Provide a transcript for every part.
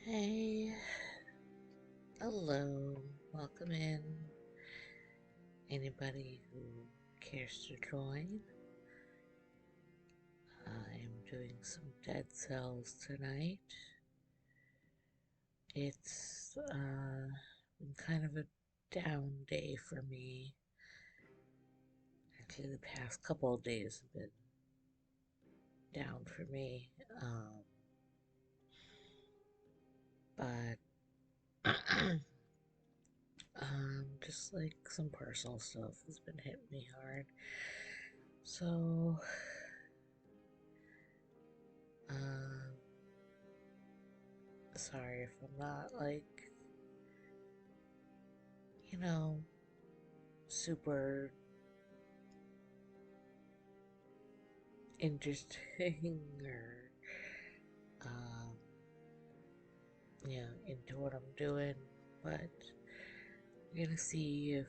Hey, hello, welcome in. Anybody who cares to join? I'm doing some Dead Cells tonight. It's been kind of a down day for me. Actually, the past couple of days have been down for me. But just like some personal stuff has been hitting me hard. So, sorry if I'm not like, you know, super interesting or, um, into what I'm doing, but we're gonna see if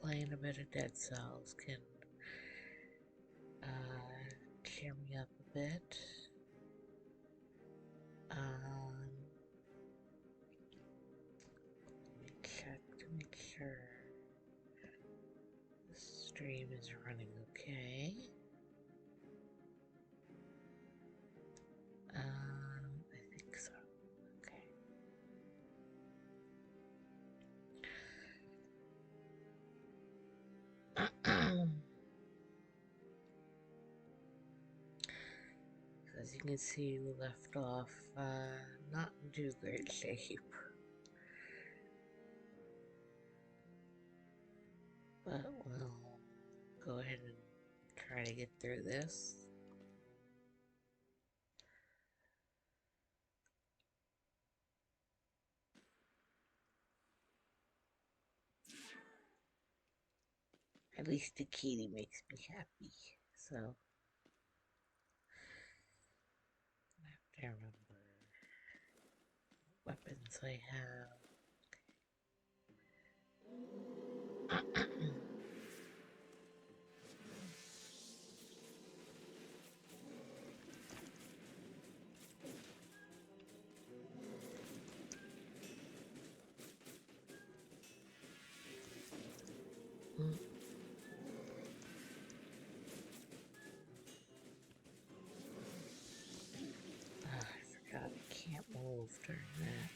playing a bit of Dead Cells can cheer me up a bit. Let me check to make sure the stream is running okay. I think so. Okay. As you can see, we left off not in too great shape. But we'll go ahead and try to get through this. At least the kitty makes me happy. So, I have to remember what weapons I have. I forgot I can't move during that.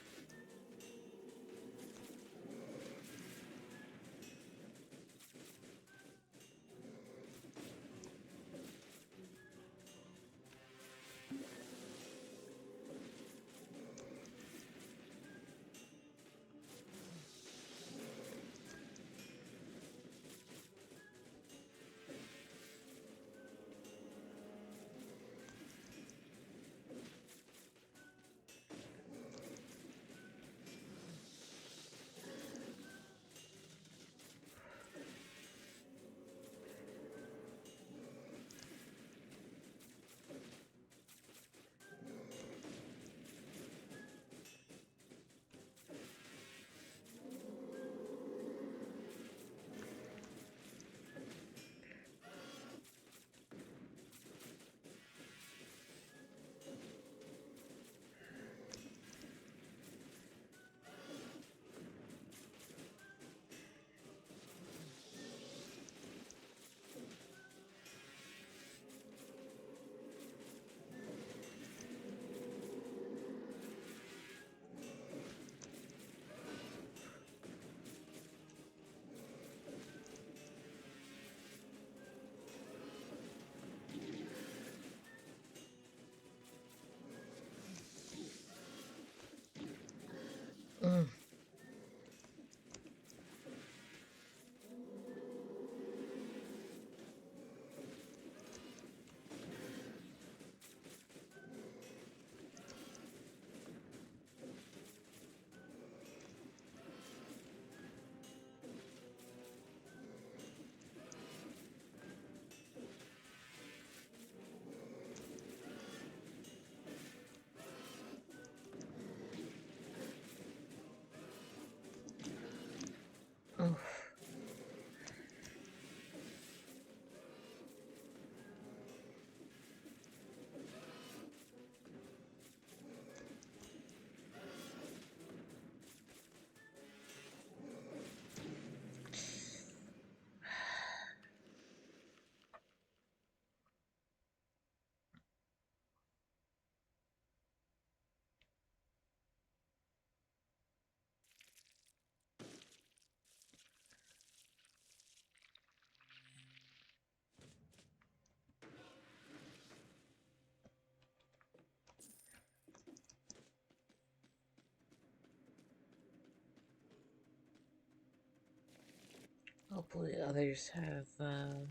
hopefully others have been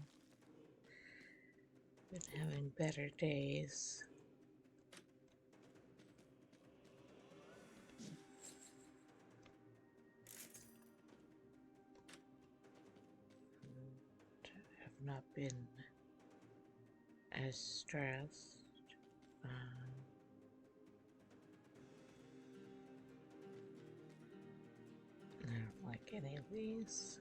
having better days. Have not been as stressed. I don't like any of these.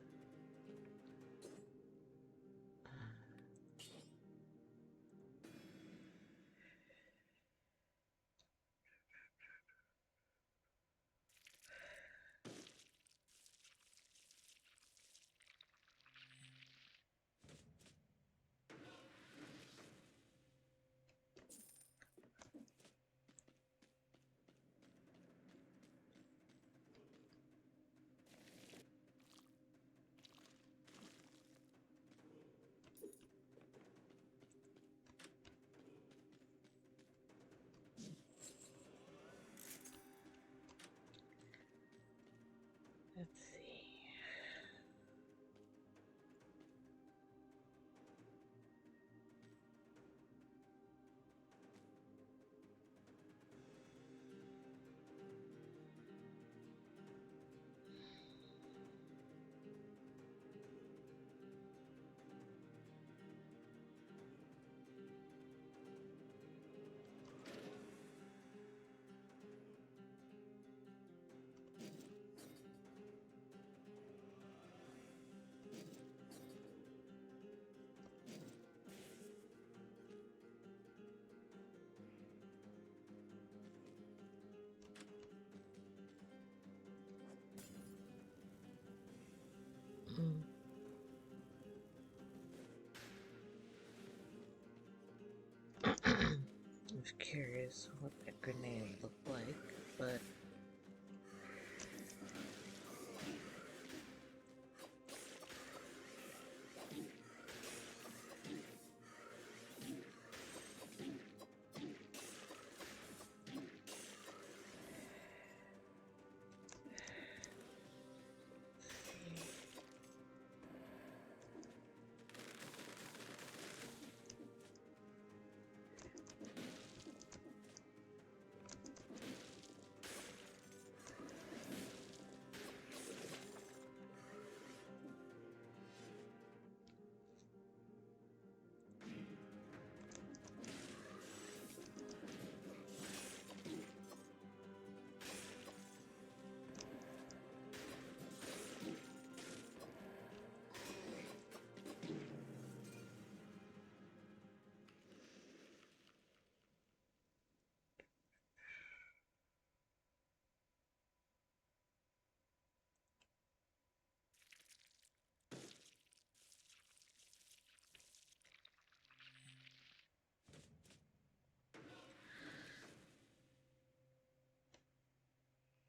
Let's see. Mm. I was curious what that grenade looked like, but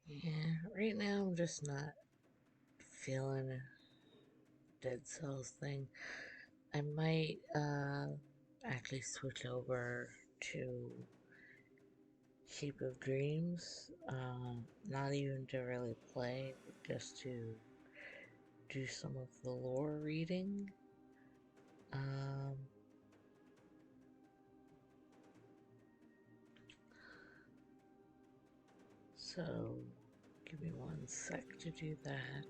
yeah, right now I'm just not feeling a Dead Cells thing. I might actually switch over to Shape of Dreams. Not even to really play, but just to do some of the lore reading. So give me one sec to do that.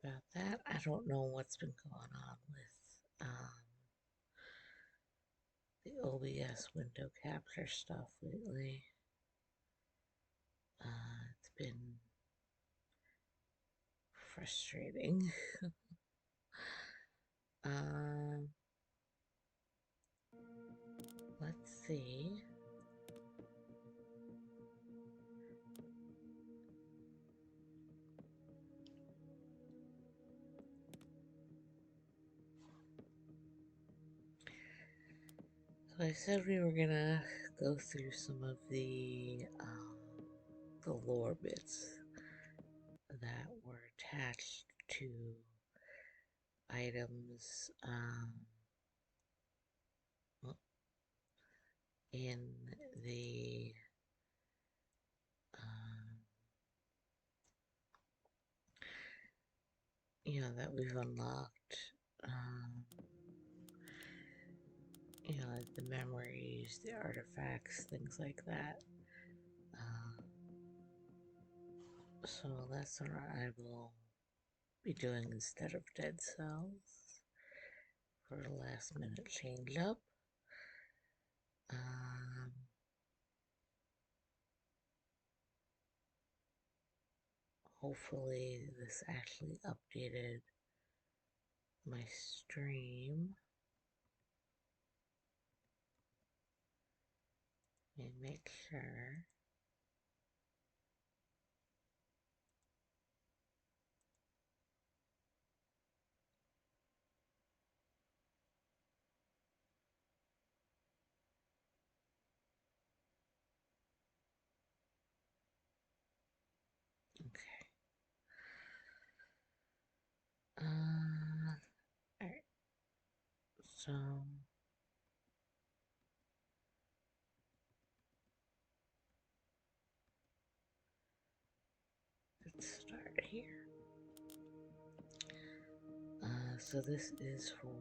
about that. I don't know what's been going on with the OBS window capture stuff lately. It's been frustrating. um, let's see. So I said we were gonna go through some of the lore bits that were attached to items in the that we've unlocked. Like the memories, the artifacts, things like that. So that's what I will be doing instead of Dead Cells for a last minute change up. Hopefully this actually updated my stream. And make sure. Okay. Alright. So let's start here. So this is for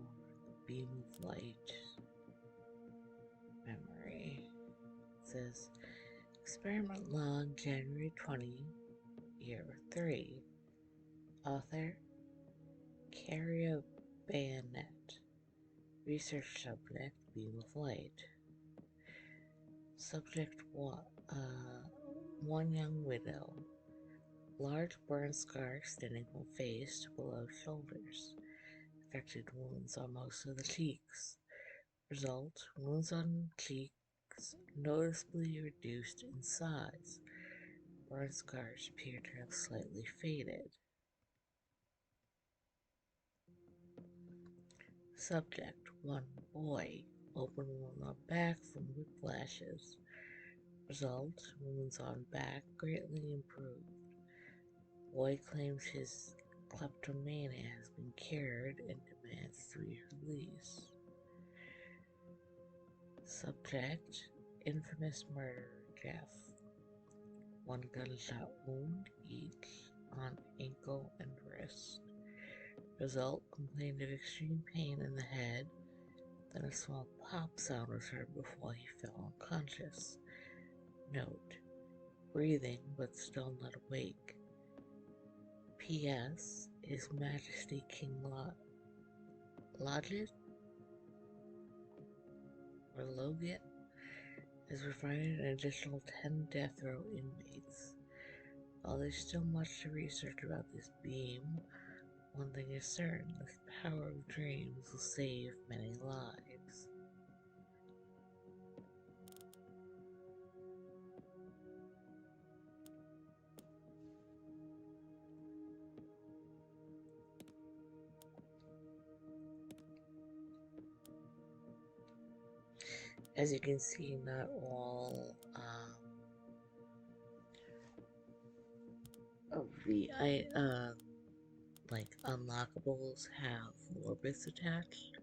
the beam of light memory. It says experiment log January 20, year 3. Author Carrier Bayonet. Research subject beam of light. Subject one young widow. Large burn scar extending from face to below shoulders. Affected wounds on most of the cheeks. Result, wounds on cheeks noticeably reduced in size. Burn scars appear to have slightly faded. Subject, one boy. Open wound on back from whiplashes. Result, wounds on back greatly improved. Boy claims his kleptomania has been cured and demands to be released. Subject, infamous murderer Jeff. One gunshot wound each on ankle and wrist. Result, complained of extreme pain in the head. Then a small pop sound was heard before he fell unconscious. Note, breathing but still not awake. P.S. His Majesty King Logit or Loget has provided an additional 10 death row inmates. While there's still much to research about this beam, one thing is certain, the power of dreams will save many lives. As you can see, not all of the like unlockables have lore bits attached.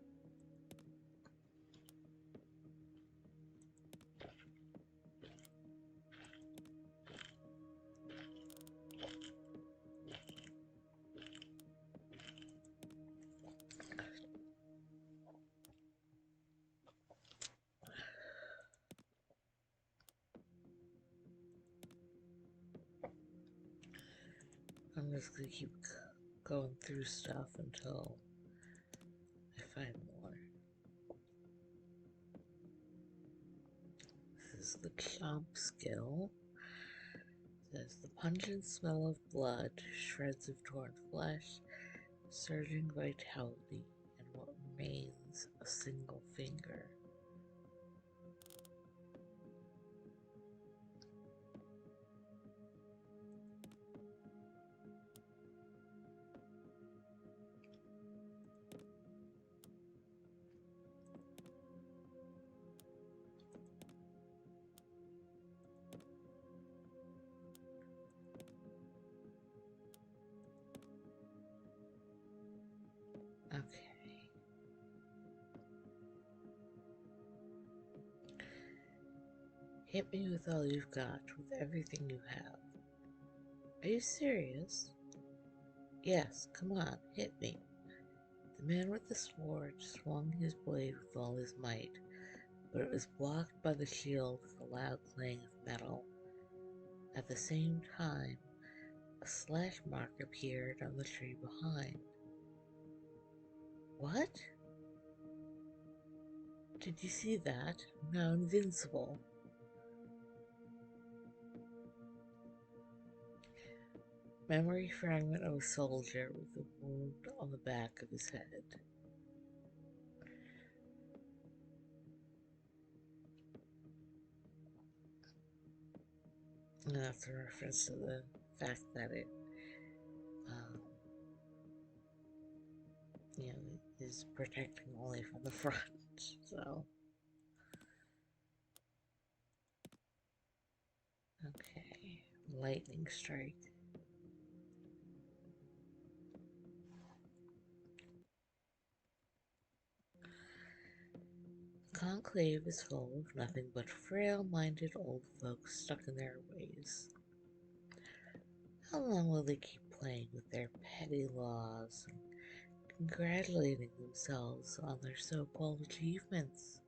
I'm just gonna keep going through stuff until I find more. This is the Chomp skill. It says the pungent smell of blood, shreds of torn flesh, surging vitality, and what remains a single finger. Okay. Hit me with all you've got, with everything you have. Are you serious? Yes, come on, hit me. The man with the sword swung his blade with all his might, but it was blocked by the shield with a loud clang of metal. At the same time, a slash mark appeared on the tree behind. What? Did you see that? I'm now invincible. Memory fragment of a soldier with a wound on the back of his head. And that's a reference to the fact that it, um, is protecting only from the front. So, okay, lightning strike. The conclave is full of nothing but frail-minded old folks stuck in their ways. How long will they keep playing with their petty laws and congratulating themselves on their so-called achievements?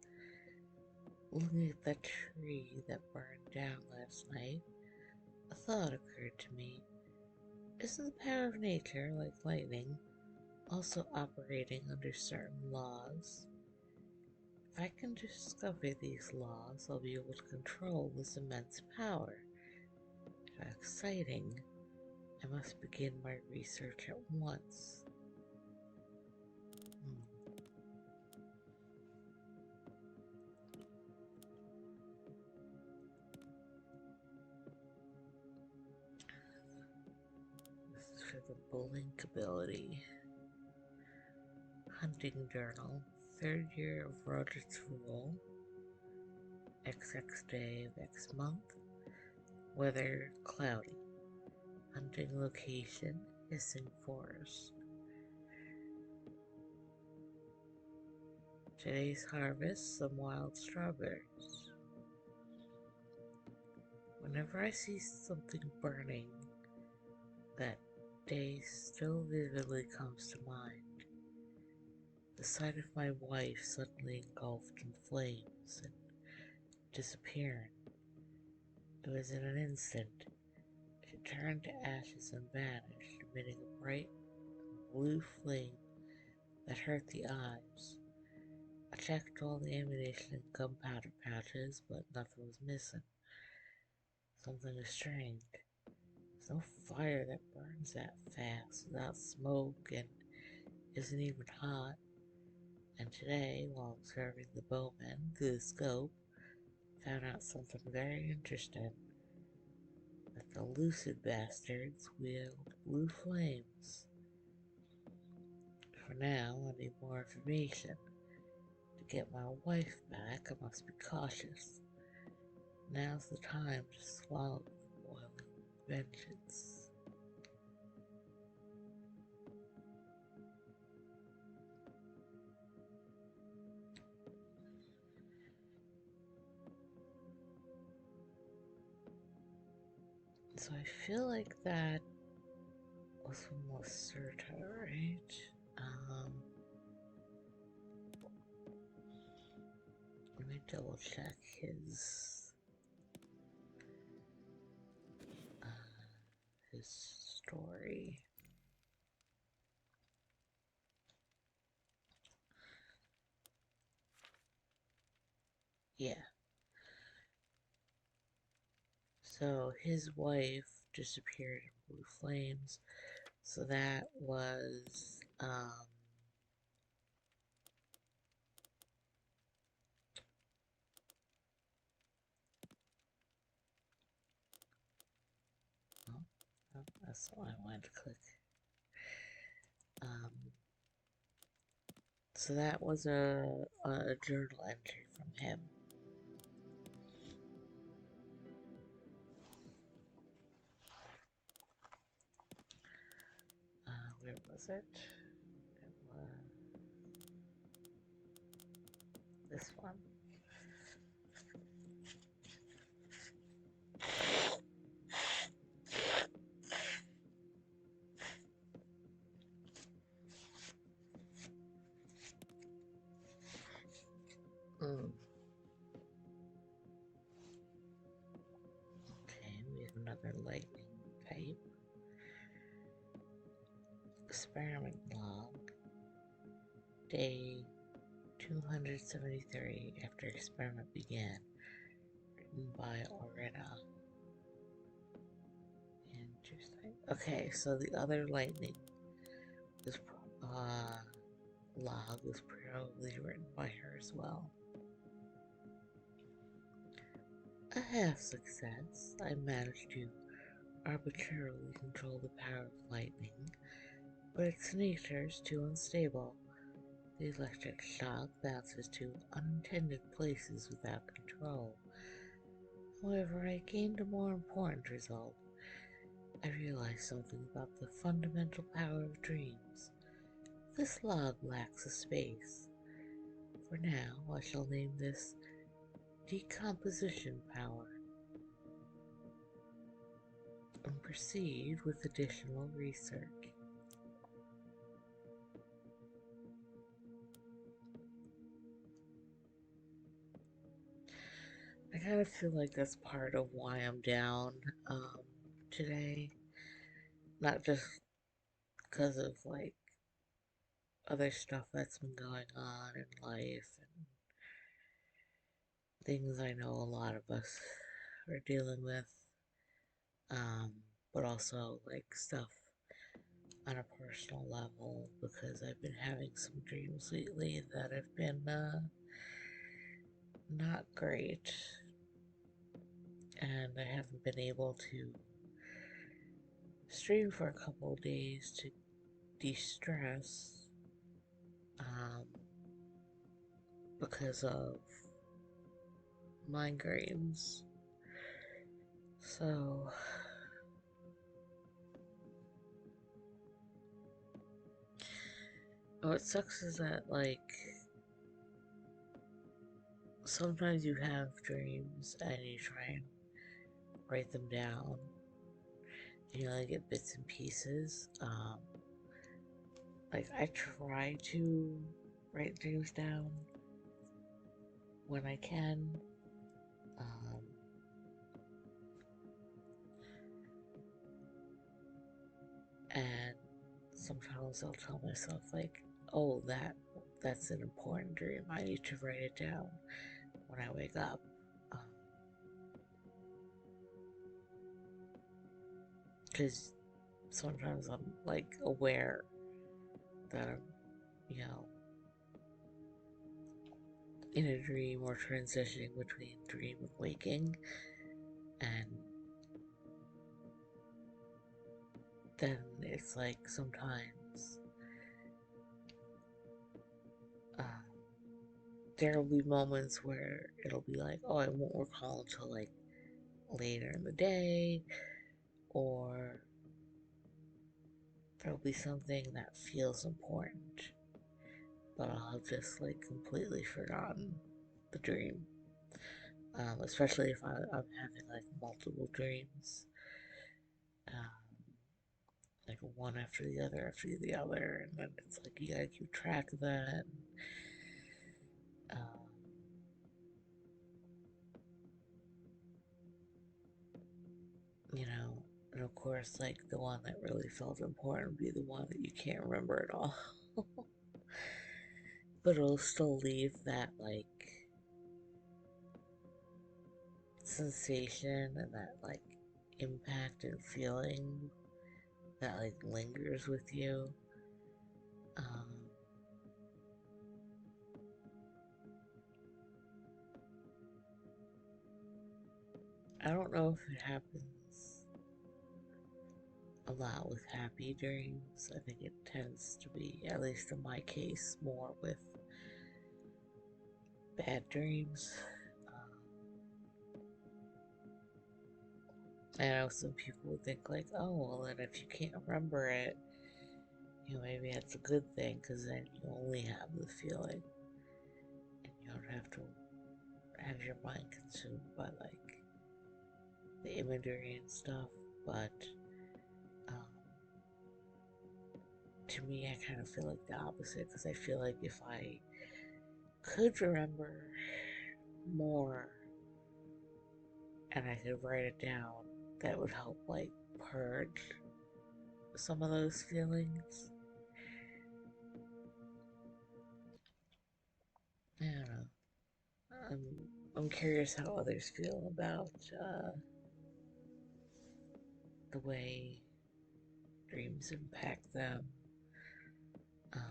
Looking at that tree that burned down last night, a thought occurred to me. Isn't the power of nature, like lightning, also operating under certain laws? If I can discover these laws, I'll be able to control this immense power. How exciting. I must begin my research at once. This is for the Blink ability. Hunting Journal. 3rd year of Roger's rule. XX day of X month. Weather cloudy. Hunting location, Hissing Forest. Today's harvest, some wild strawberries. Whenever I see something burning, that day still vividly comes to mind. The sight of my wife suddenly engulfed in flames and disappearing. It was in an instant. She turned to ashes and vanished, emitting a bright blue flame that hurt the eyes. I checked all the ammunition and gunpowder pouches, but nothing was missing. Something is strange. There's no fire that burns that fast without smoke and isn't even hot. And today, while observing the bowmen through the scope, found out something very interesting. That the lucid bastards wield blue flames. For now, I need more information. To get my wife back, I must be cautious. Now's the time to swallow the boiling vengeance. So I feel like that was from Lacerta, right? Let me double check his story. Yeah. So his wife disappeared in blue flames. So that was oh, oh, that's the one I wanted to click. Um, so that was a journal entry from him. Where was it? It was this one. Mm. Okay, we have another lightning type. Experiment log. Day 273 after experiment began. Written by Oretta. Interesting. Okay, so the other lightning this log was probably written by her as well. A half success. I managed to arbitrarily control the power of lightning, but its nature is too unstable. The electric shock bounces to unintended places without control. However, I gained a more important result. I realized something about the fundamental power of dreams. This log lacks a space. For now, I shall name this decomposition power and proceed with additional research. I kind of feel like that's part of why I'm down um, today. Not just because of like other stuff that's been going on in life and things I know a lot of us are dealing with, um, but also like stuff on a personal level because I've been having some dreams lately that have been not great, and I haven't been able to stream for a couple of days to de-stress um, because of migraines. So what sucks is that like sometimes you have dreams and you try and write them down and you only get bits and pieces. Like I try to write dreams down when I can. Um, and sometimes I'll tell myself like, "Oh, that's an important dream. I need to write it down when I wake up." Because sometimes I'm like aware that I'm, you know, in a dream or transitioning between dream and waking, and then it's like sometimes uh, there will be moments where it'll be like, oh, I won't recall until like later in the day, or there'll be something that feels important, but I'll have just like completely forgotten the dream. Especially if I'm having like multiple dreams, um, like one after the other, and then it's like you gotta keep track of that. Um, you know, and of course, like the one that really felt important would be the one that you can't remember at all. But it'll still leave that like sensation and that like impact and feeling that like lingers with you. Um, I don't know if it happens a lot with happy dreams. I think it tends to be, at least in my case, more with bad dreams. I know some people would think like, oh, well, then if you can't remember it, maybe that's a good thing because then you only have the feeling and you don't have to have your mind consumed by like the imagery and stuff. But um, to me, I kind of feel like the opposite because I feel like if I could remember more and I could write it down, that would help like purge some of those feelings. I don't know. I'm I'm curious how others feel about the way dreams impact them, um,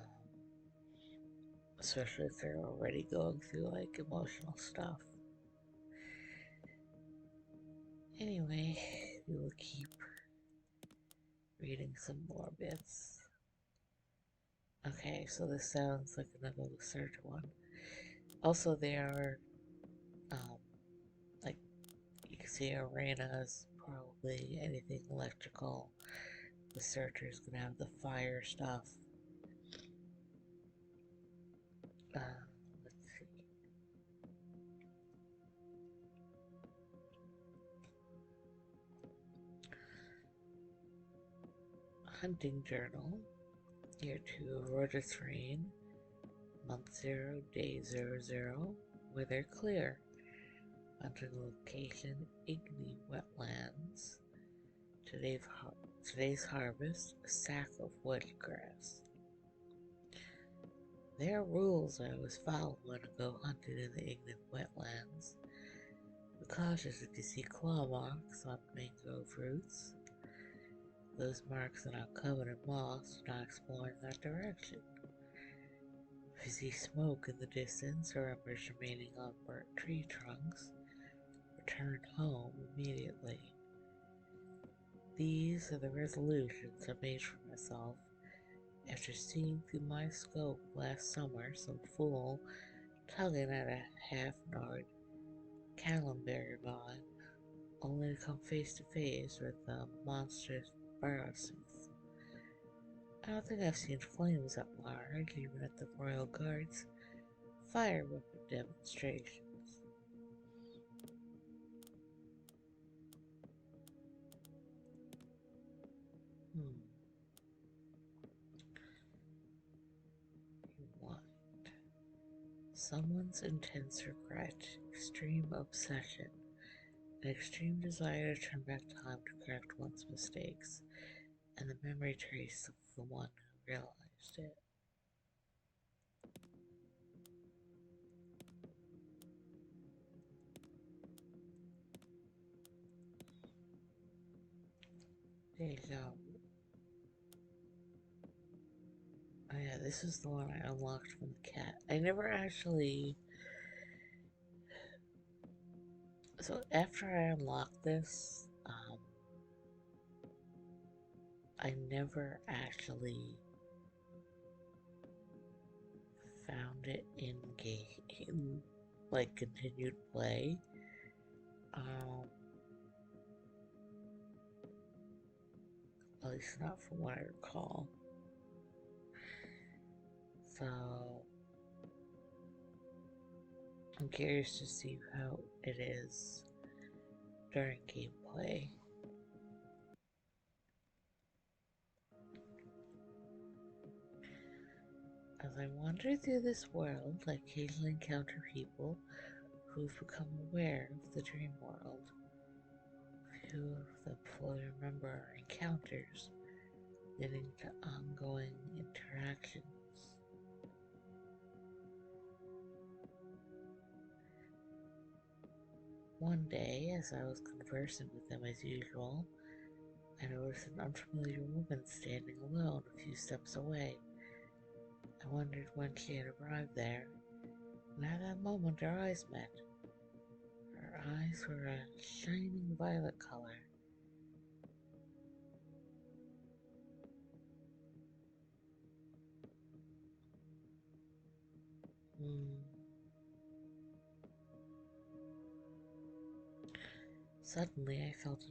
especially if they're already going through like emotional stuff. Anyway, we will keep reading some more bits. Okay, so this sounds like another search one. Also, there are um, like you can see arenas, probably anything electrical. The searcher's gonna have the fire stuff. Uh, let's see. Hunting journal. Year 2 of Rogers Rain. Month 0, day 00. Weather clear. Hunting location Igni Wetlands. Today's harvest, a sack of woodgrass. There are rules I always follow when I go hunting in the Igni Wetlands. Be cautious if you see claw marks on mangrove roots. Those marks are not covered in moss, do not explore in that direction. If you see smoke in the distance or embers remaining on burnt tree trunks, return home immediately. These are the resolutions I made for myself after seeing through my scope last summer some fool tugging at a half-gnawed cannonberry vine, only to come face to face with the monstrous Barosooth. I don't think I've seen flames that large, even at the Royal Guard's fire weapon demonstrations. Hmm. What? Someone's intense regret, extreme obsession, an extreme desire to turn back time to correct one's mistakes, and the memory trace of the one who realized it. Deja vu. Oh yeah, this is the one I unlocked from the cat. I never actually. So after I unlocked this, I never actually found it in game, like continued play. Um, at least not from what I recall. So I'm curious to see how it is during gameplay. As I wander through this world, I occasionally encounter people who've become aware of the dream world. Few of them fully remember our encounters, leading to ongoing interactions. One day, as I was conversing with them as usual, I noticed an unfamiliar woman standing alone a few steps away. I wondered when she had arrived there, and at that moment our eyes met. Her eyes were a shining violet color. Hmm. Suddenly, I felt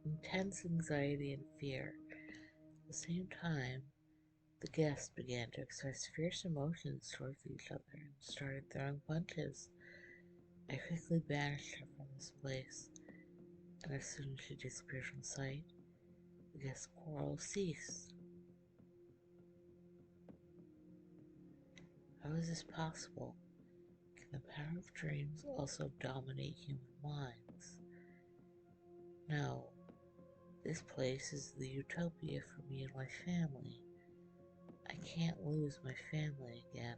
intense anxiety and fear. At the same time, the guests began to express fierce emotions towards each other and started throwing punches. I quickly banished her from this place, and as soon as she disappeared from sight, the guest quarrel ceased. How is this possible? Can the power of dreams also dominate human minds? No, this place is the utopia for me and my family. I can't lose my family again,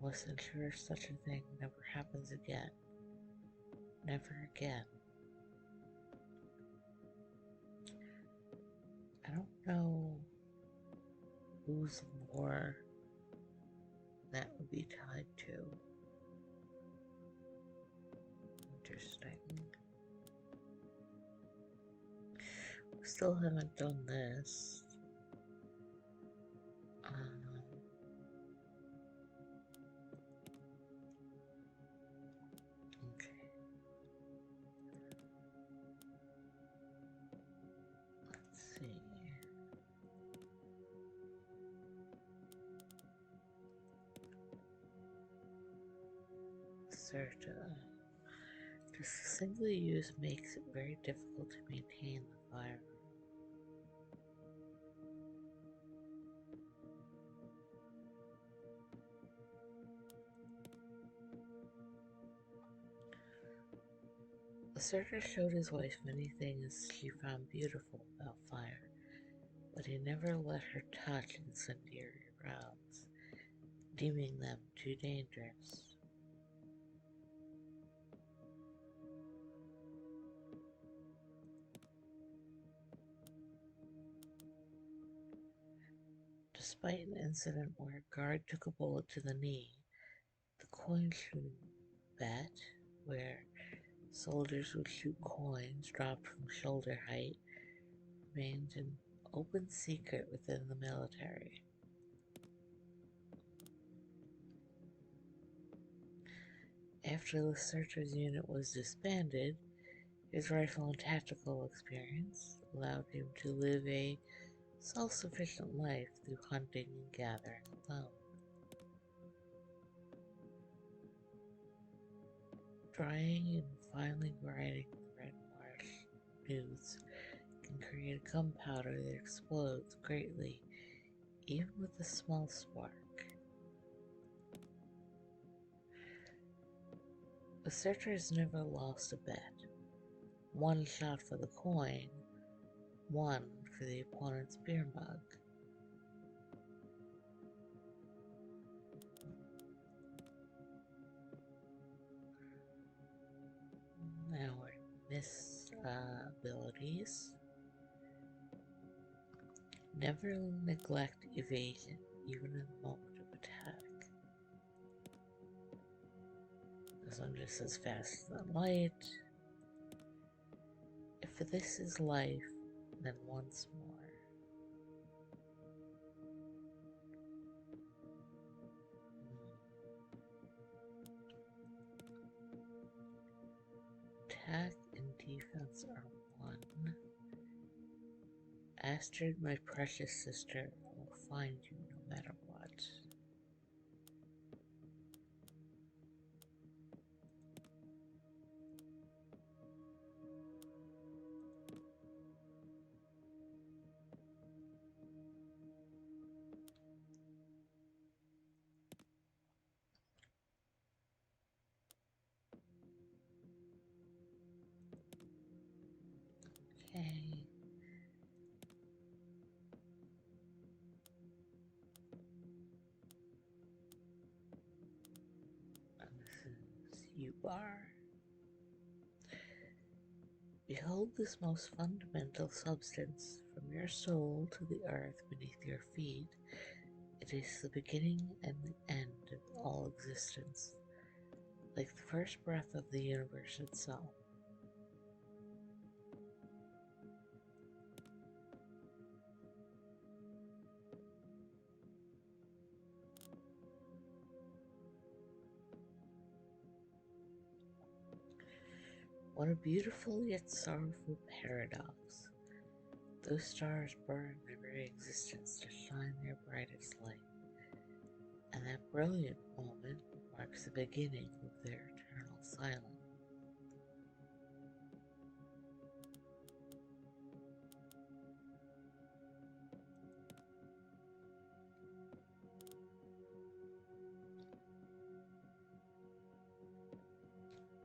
unless ensure such a thing never happens again. Never again. I don't know whose lore that would be tied to. Interesting. We still haven't done this. Okay. Let's see. Certa. Just single use makes it very difficult to maintain the fire. The searcher showed his wife many things she found beautiful about fire, but he never let her touch incendiary rounds, deeming them too dangerous. Despite an incident where a guard took a bullet to the knee, the coin shooting bet, where soldiers would shoot coins dropped from shoulder height, remained an open secret within the military. After the searcher's unit was disbanded, his rifle and tactical experience allowed him to live a self-sufficient life through hunting and gathering alone. Drying and finally grinding the red marsh nudes can create a gunpowder that explodes greatly, even with a small spark. The searcher has never lost a bet. One shot for the coin, one for the opponent's beer mug. Now our miss abilities. Never neglect evasion, even in the moment of attack. This one just says faster than light. If this is life, then once more. Attack and defense are one. Astrid, my precious sister, will find you no matter what. Okay. And this is U-bar. Behold this most fundamental substance, from your soul to the earth beneath your feet. It is the beginning and the end of all existence, like the first breath of the universe itself. What a beautiful yet sorrowful paradox. Those stars burn their very existence to shine their brightest light, and that brilliant moment marks the beginning of their eternal silence.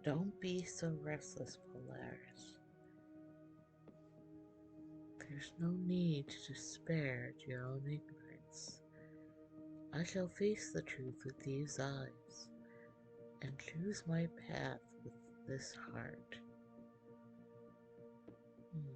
Don't be so restless, Polaris. There's no need to despair at your own ignorance. I shall face the truth with these eyes, and choose my path with this heart. Hmm.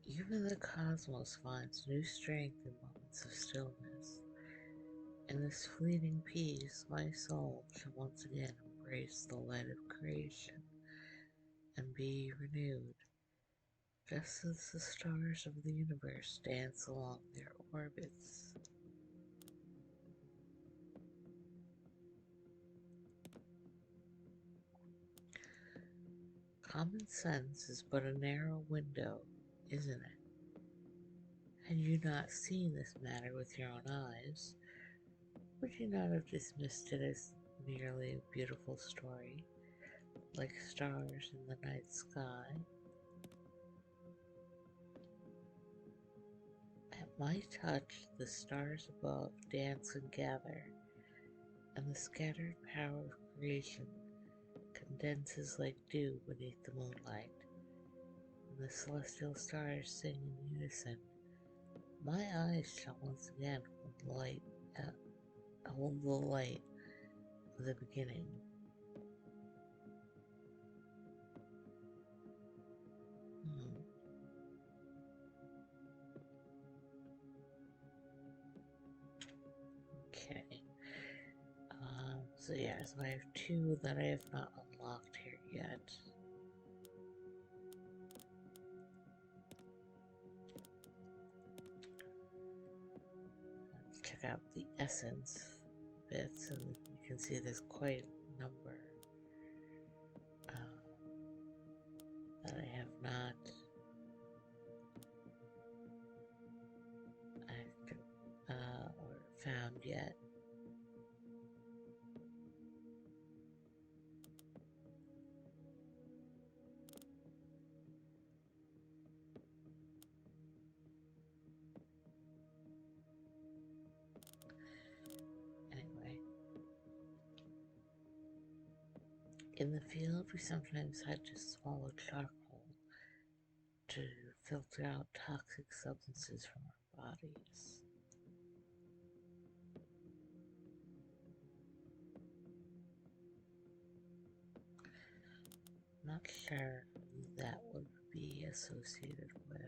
Even the cosmos finds new strength in moments of stillness. In this fleeting peace, my soul shall once again embrace the light of creation and be renewed, just as the stars of the universe dance along their orbits. Common sense is but a narrow window, isn't it? Had you not seen this matter with your own eyes, would you not have dismissed it as merely a beautiful story, like stars in the night sky? At my touch, the stars above dance and gather, and the scattered power of creation condenses like dew beneath the moonlight, and the celestial stars sing in unison. My eyes shall once again hold the light of the beginning. Hmm. Okay. So yeah, so I have two that I have not unlocked here yet. Let's check out the essence bits, and you can see there's quite a number that I have not or found yet. Anyway, in the field, we sometimes had to swallow charcoal to filter out toxic substances from our bodies. Not sure who that would be associated with.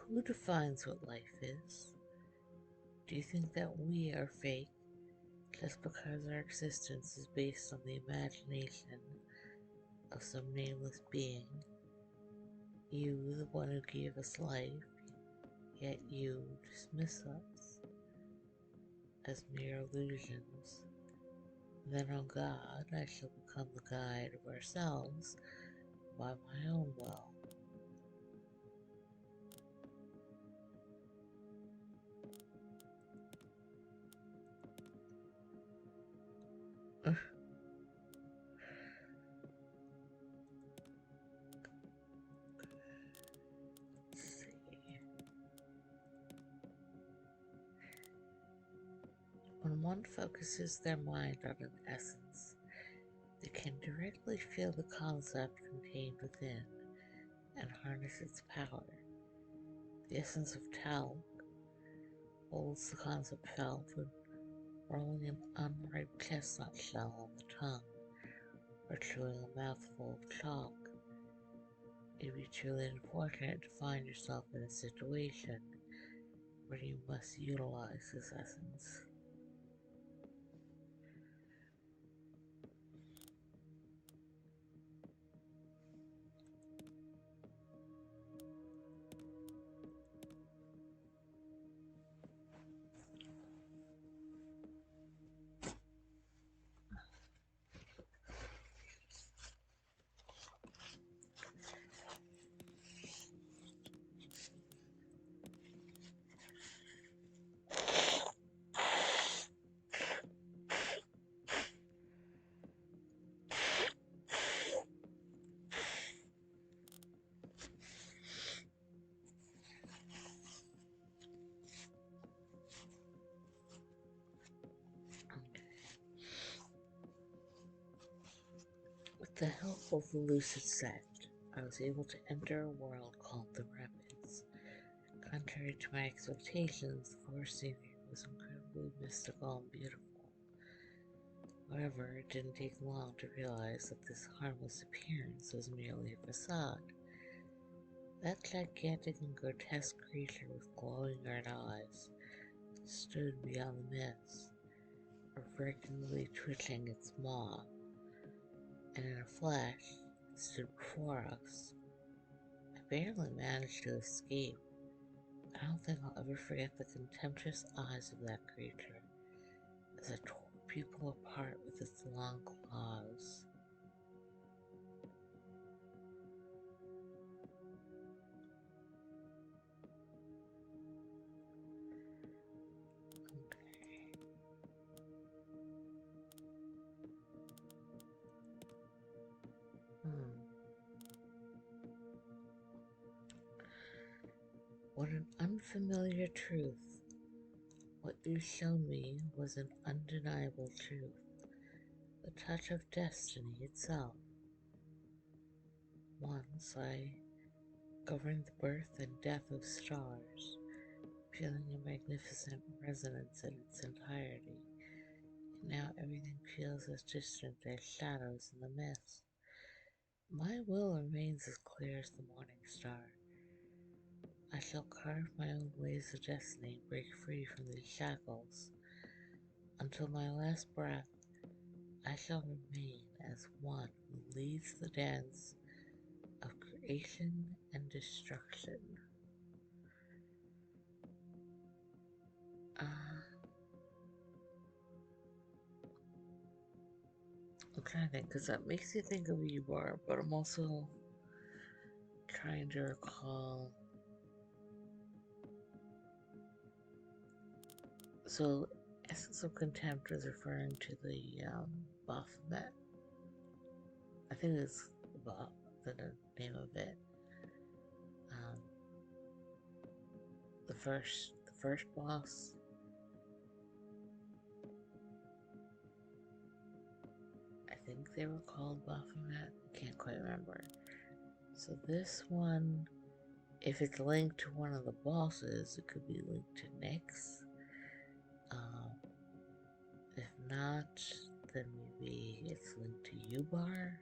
Who defines what life is? Do you think that we are fake just because our existence is based on the imagination of some nameless being? You, the one who gave us life, yet you dismiss us as mere illusions. Then, oh God, I shall become the guide of ourselves by my own will. When one focuses their mind on an essence, You can directly feel the concept contained within and harness its power. The essence of talc holds the concept felt when rolling an unripe chestnut shell on the tongue or chewing a mouthful of chalk. You'd be truly unfortunate to find yourself in a situation where you must utilize this essence. With the help of the lucid sect, I was able to enter a world called the Rapids. Contrary to my expectations, the forest scenery was incredibly mystical and beautiful. However, it didn't take long to realize that this harmless appearance was merely a facade. That gigantic and grotesque creature with glowing red eyes stood beyond the mist, regularly twitching its maw, and in a flash stood before us. I barely managed to escape. I don't think I'll ever forget the contemptuous eyes of that creature as it tore people apart with its long claws. What an unfamiliar truth. What you showed me was an undeniable truth. The touch of destiny itself. Once I governed the birth and death of stars, feeling a magnificent resonance in its entirety, and now everything feels as distant as shadows in the mist. My will remains as clear as the morning star. I shall carve my own ways of destiny and break free from these shackles. Until my last breath, I shall remain as one who leads the dance of creation and destruction. I'm trying to think, because that makes you think of Eeyore, but I'm also trying to recall. So, Essence of Contempt is referring to the Baphomet. I think it's the name of it. The first boss. I think they were called Baphomet. I can't quite remember. So this one, if it's linked to one of the bosses, it could be linked to Nyx. If not, then maybe it's linked to Ubar.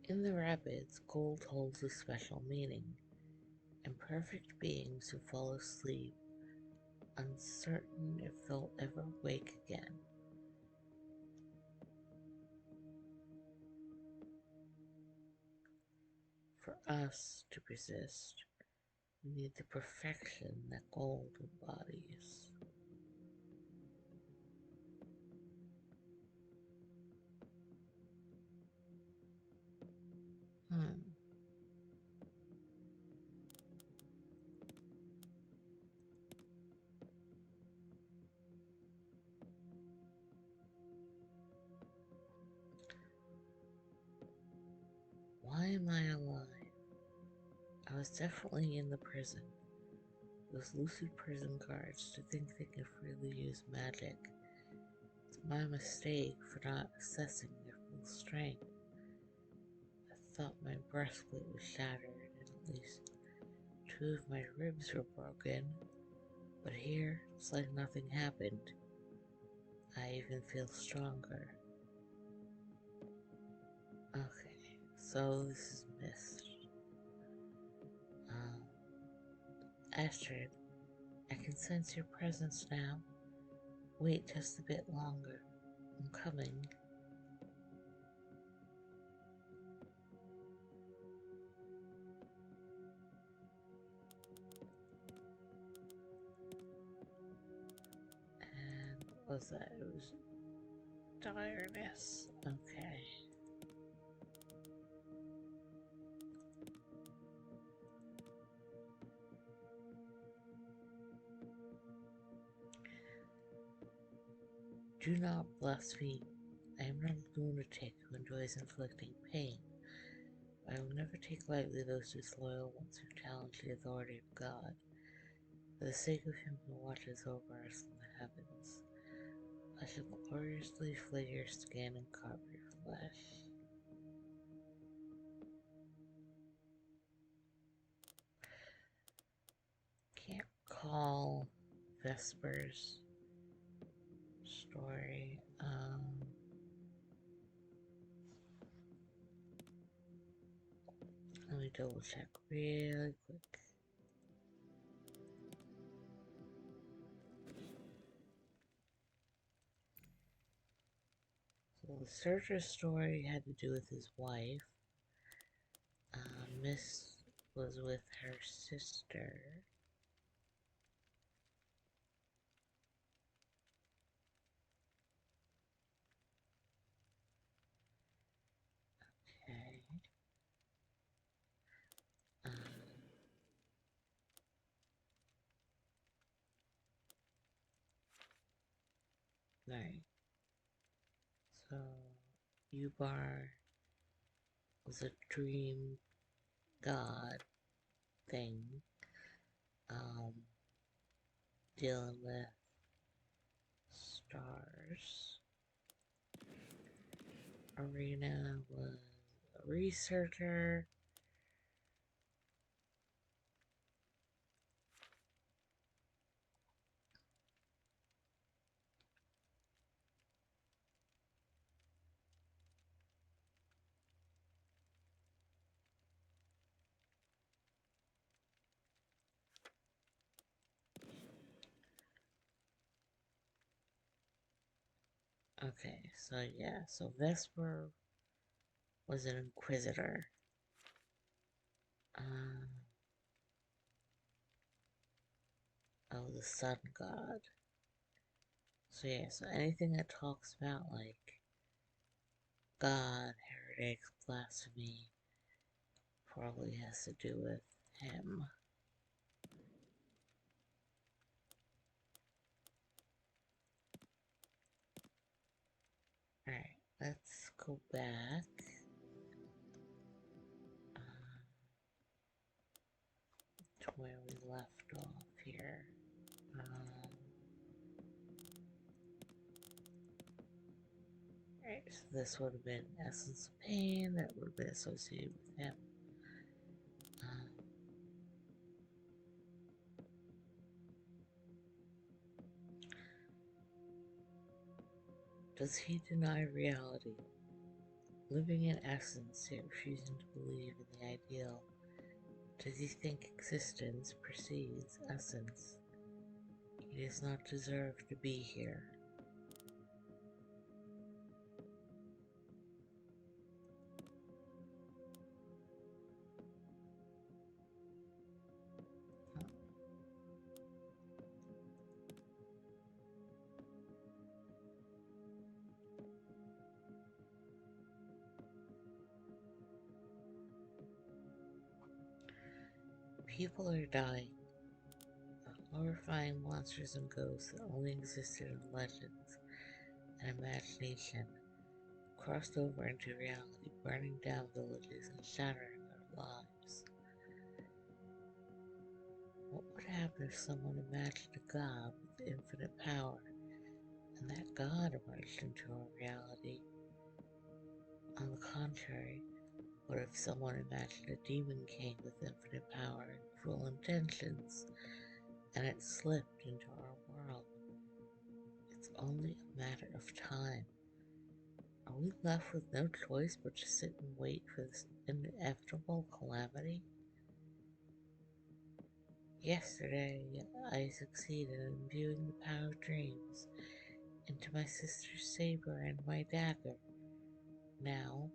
In the rapids, gold holds a special meaning. Imperfect beings who fall asleep, uncertain if they'll ever wake again. For us to persist, we need the perfection that gold embodies. I alive? I was definitely in the prison. Those lucid prison guards to think they can freely use magic. It's my mistake for not assessing their full strength. I thought my breastplate was shattered and at least 2 of my ribs were broken, but here it's like nothing happened. I even feel stronger. Okay, so this is Mist. Astrid, I can sense your presence now. Wait just a bit longer. I'm coming. And what was that? It was tiredness. Okay. Do not blaspheme. I am not a lunatic who enjoys inflicting pain. I will never take lightly those disloyal ones who challenge the authority of God. For the sake of him who watches over us in the heavens, I shall gloriously flay your skin and carve your flesh. Can't call Vesper's story. Let me double check really quick. So the Searcher's story had to do with his wife. Miss was with her sister. Okay. Right. So, Ubar was a dream god thing, dealing with stars. Arena was a researcher. Okay, so yeah, so Vesper was an inquisitor. Oh, the sun god. So yeah, so anything that talks about like God, heretics, blasphemy, probably has to do with him. Alright, let's go back. To where we left off here. Alright, so this would have been Essence of Pain, that would have been associated with him. Does he deny reality? Living in essence, yet refusing to believe in the ideal. Does he think existence precedes essence? He does not deserve to be here. People are dying. Horrifying monsters and ghosts that only existed in legends and imagination crossed over into reality, burning down villages and shattering lives. What would happen if someone imagined a god with infinite power, and that god emerged into our reality? On the contrary, what if someone imagined a demon king with infinite power and cruel intentions, and it slipped into our world? It's only a matter of time. Are we left with no choice but to sit and wait for this inevitable calamity? Yesterday, I succeeded in imbuing the power of dreams into my sister's saber and my dagger. Now,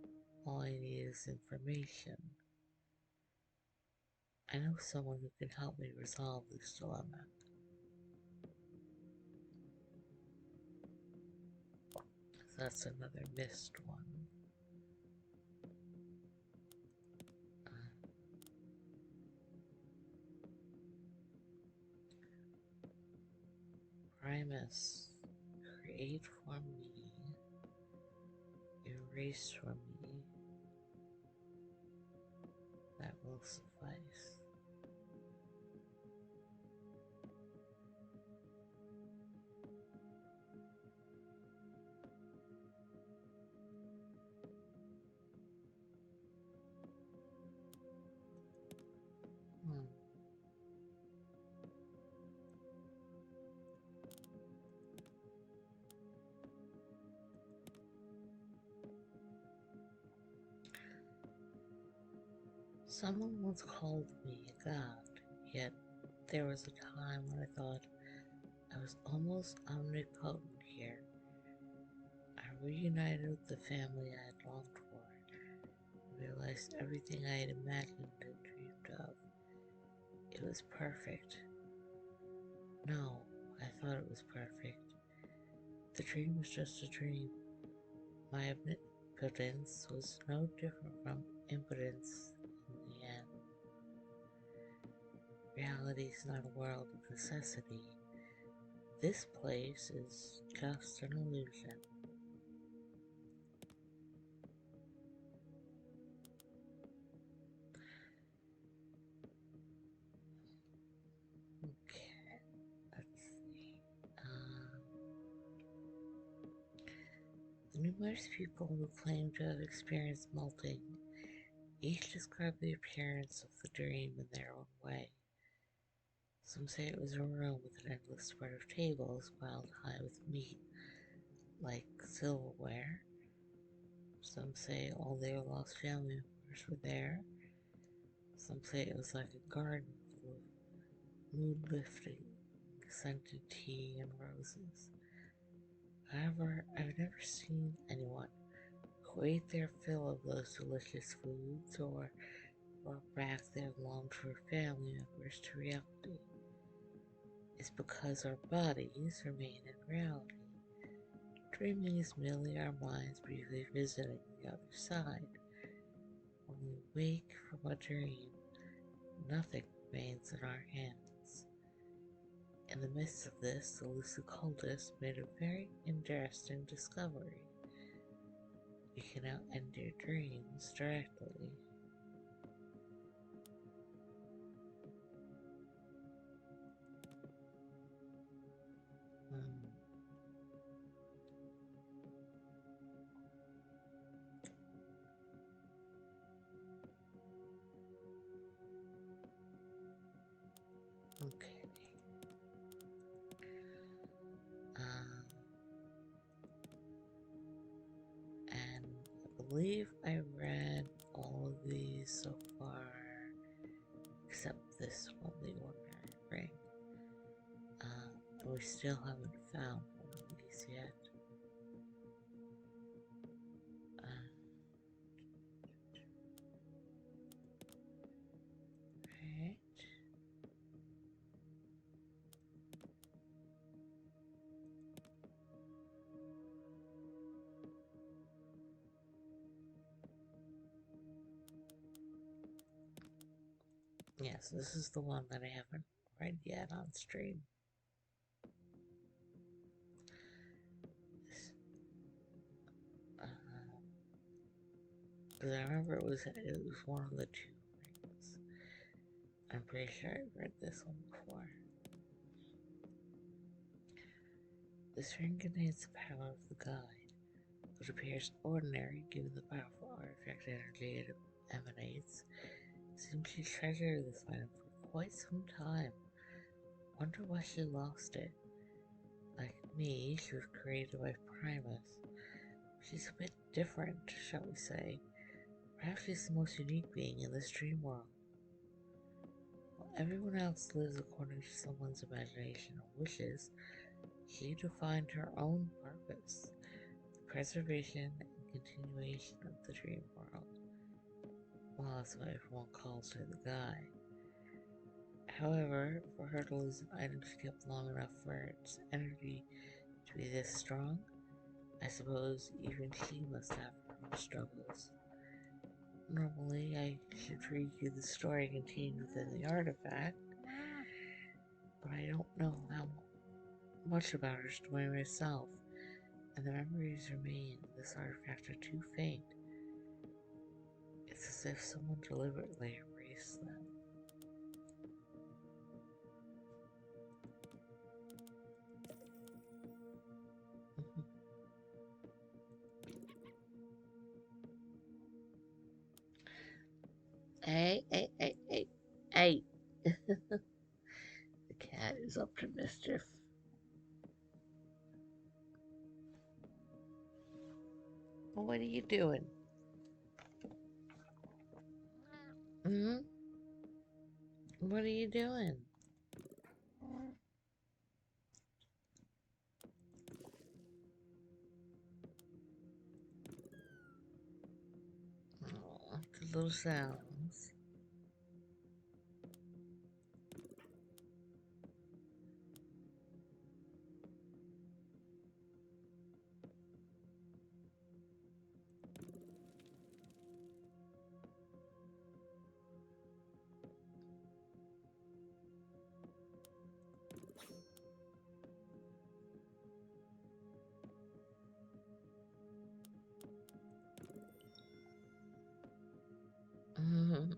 all I need is information. I know someone who can help me resolve this dilemma. So that's another missed one. Primus, create for me, erase for me, that will suffice. Hmm. Someone once called me a god, yet there was a time when I thought I was almost omnipotent here. I reunited with the family I had longed for, and realized everything I had imagined and dreamed of. It was perfect. No, I thought it was perfect. The dream was just a dream. My omnipotence was no different from impotence in the end. Reality is not a world of necessity. This place is just an illusion. Okay, let's see. The numerous people who claim to have experienced melting each describe the appearance of the dream in their own way. Some say it was a room with an endless spread of tables piled high with meat, like silverware. Some say all their lost family members were there. Some say it was like a garden full of mood-lifting, scented tea and roses. However, I've never seen anyone who ate their fill of those delicious foods or brought back their longed-for family members to reality. It's because our bodies remain in reality. Dreaming is merely our minds briefly visiting the other side. When we wake from a dream, nothing remains in our hands. In the midst of this, the lucid cultist made a very interesting discovery. You can now end your dreams directly. Hmm. Okay. Um, and I believe I read all of these so far, except this one, the ordinary ring. But we still haven't found one of these yet. Right. Yes, this is the one that I haven't read yet on stream. Because I remember it was one of the two pretty sure I've read this one before. This ring contains the power of the guide, which appears ordinary given the powerful artifact energy it emanates. It seems she treasured this item for quite some time. Wonder why she lost it. Like me, she was created by Primus. She's a bit different, shall we say. Perhaps she's the most unique being in this dream world. While everyone else lives according to someone's imagination or wishes, she defined her own purpose, the preservation and continuation of the dream world. Well, that's why everyone calls her the guy. However, for her to lose an item she kept long enough for its energy to be this strong, I suppose even she must have her own struggles. Normally, I should read you the story contained within the artifact, but I don't know how much about her story myself, and the memories remain in this artifact are too faint. It's as if someone deliberately erased them. Hey, hey, hey, hey, hey. The cat is up to mischief. Well, what are you doing? Hmm? What are you doing? Oh, the little sounds. Hmm.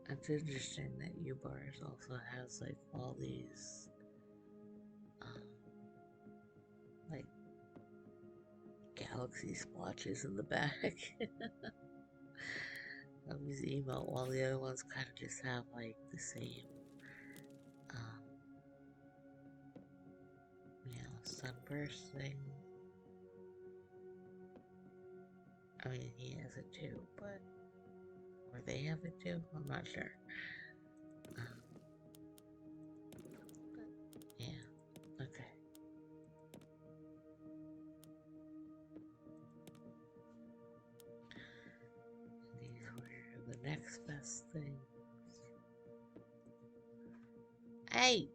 It's interesting that U-Bars also has like all these um, like galaxy splotches in the back of his emote, while the other ones kind of just have like the same, um, sunburst thing. I mean, he has it too, but or they have it too. I'm not sure. Um, yeah. Okay. These were the next best things. Hey,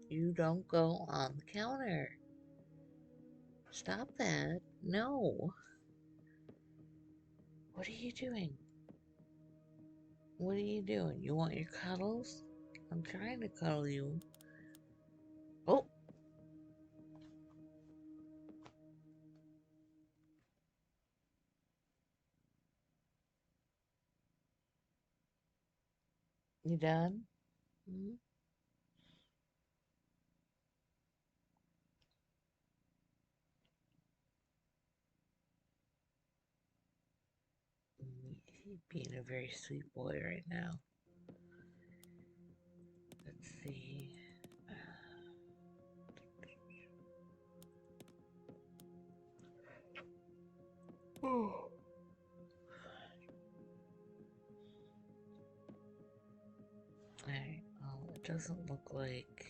you don't go on the counter. Stop that. No. What are you doing? What are you doing? You want your cuddles? I'm trying to cuddle you. Oh, you done? Hmm? He's being a very sweet boy right now. Let's see. Oh. Alright, well, it doesn't look like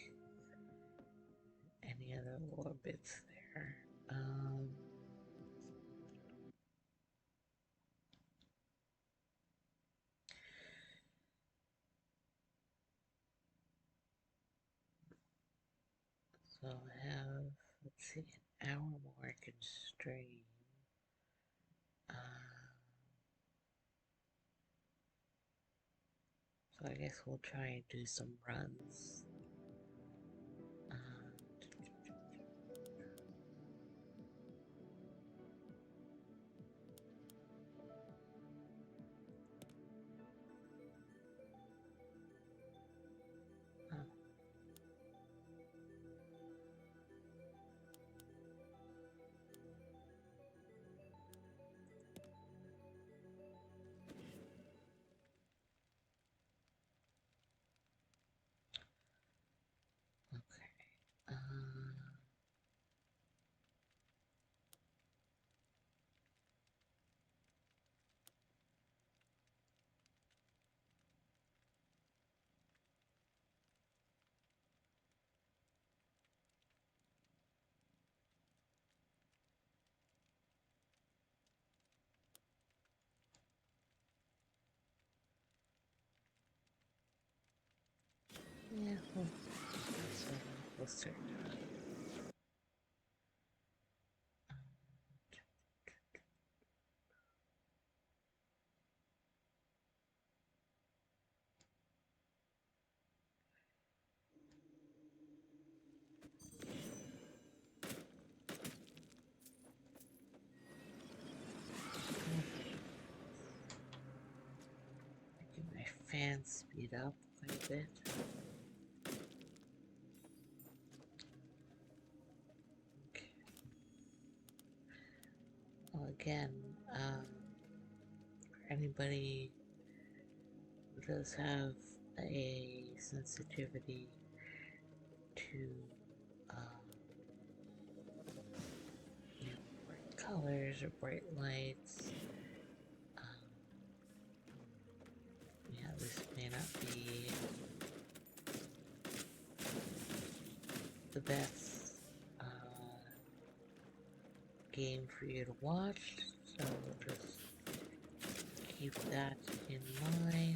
any other lore bits there. So I have, let's see, an hour more I can stream. Uh, so I guess we'll try and do some runs. Uh, closer. Making my fan speed up quite a bit. Okay. Well, again, for anybody who does have a sensitivity to you know, bright colors or bright lights, yeah, this may not be the best game for you to watch, so just keep that in mind.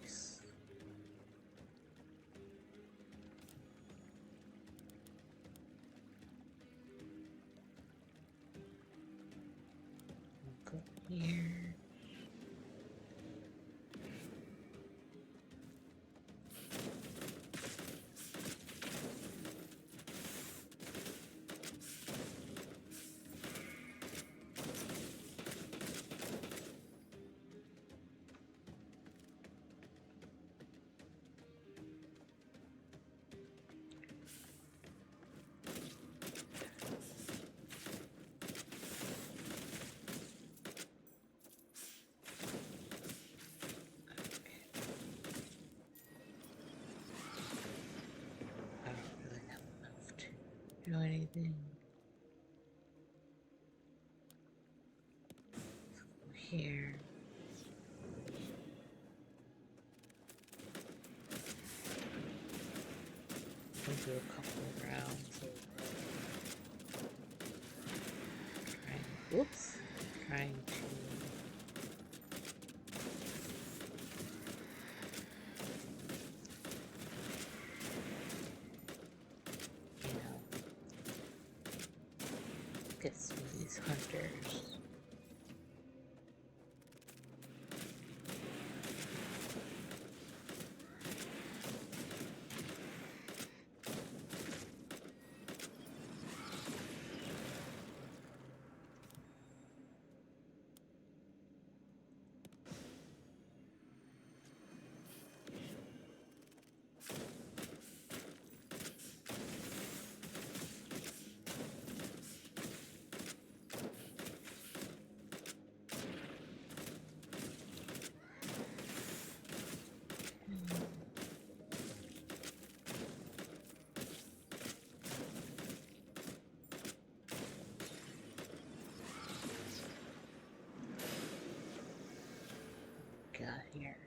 Nice. We'll go here. I don't really have enough to do anything. Here. We'll do a couple of rounds of trying to you know, get some of these hunters. Got here.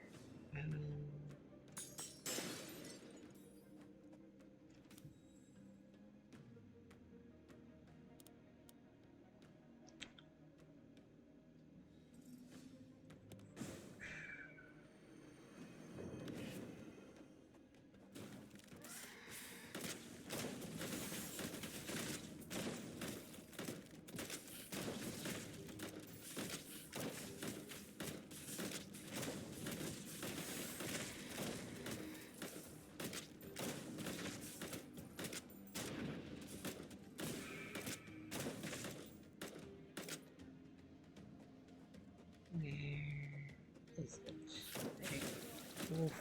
Where is it? There. Oof.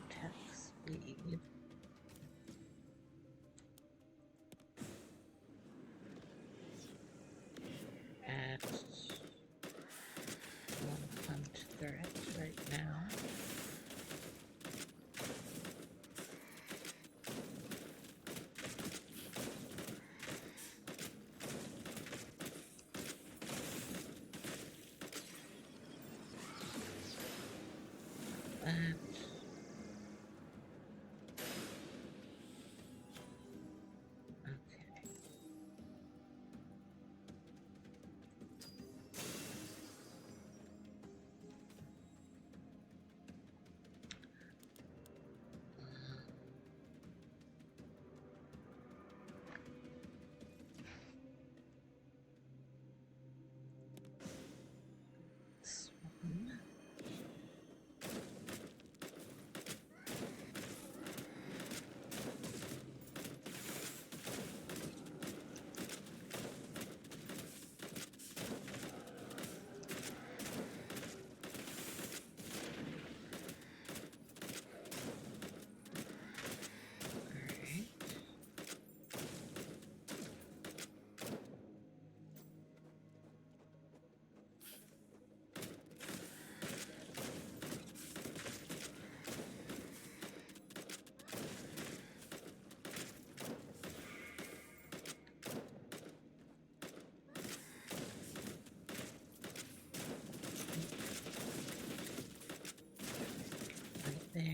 Attack speed. At 1 hunt threat right now.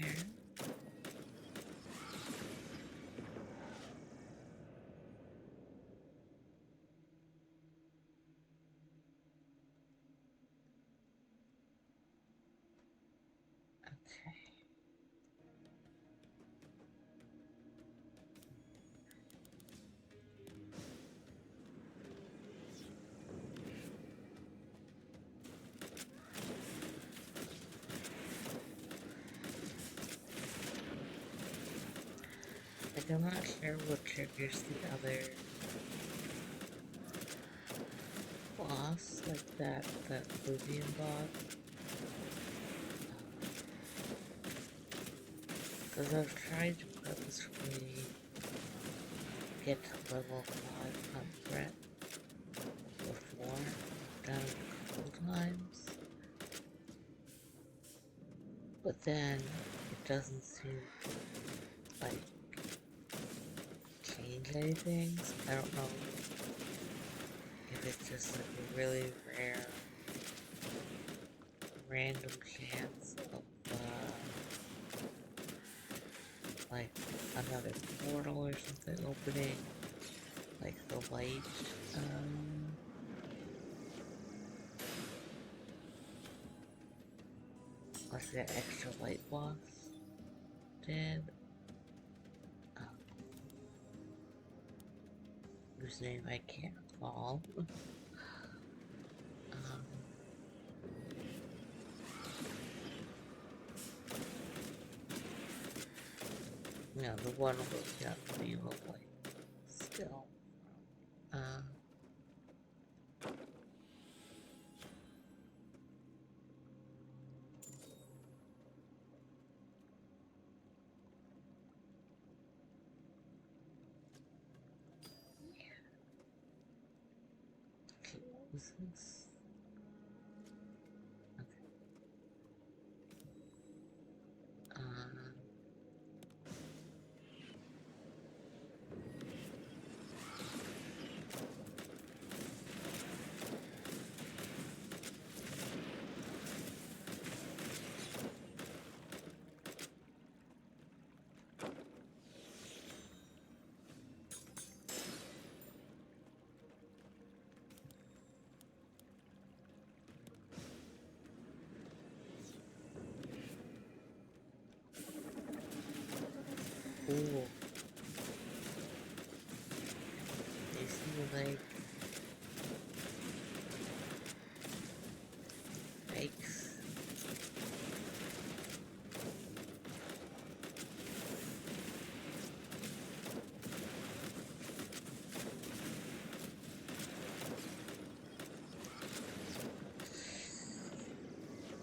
there. Okay. Like, I'm not sure what triggers the other boss, like that Luvian boss. Because I've tried to purposefully get to level 5 on threat before. I've done it a couple times. But then it doesn't seem like change anything. So I don't know if it's just like a really rare random chance of like another portal or something opening, like the light, like the extra light boss did, whose name I can't recall. Yeah, the one with the view of like still. Uh, okay, what was this? Okay. Ooh, they seem like fakes.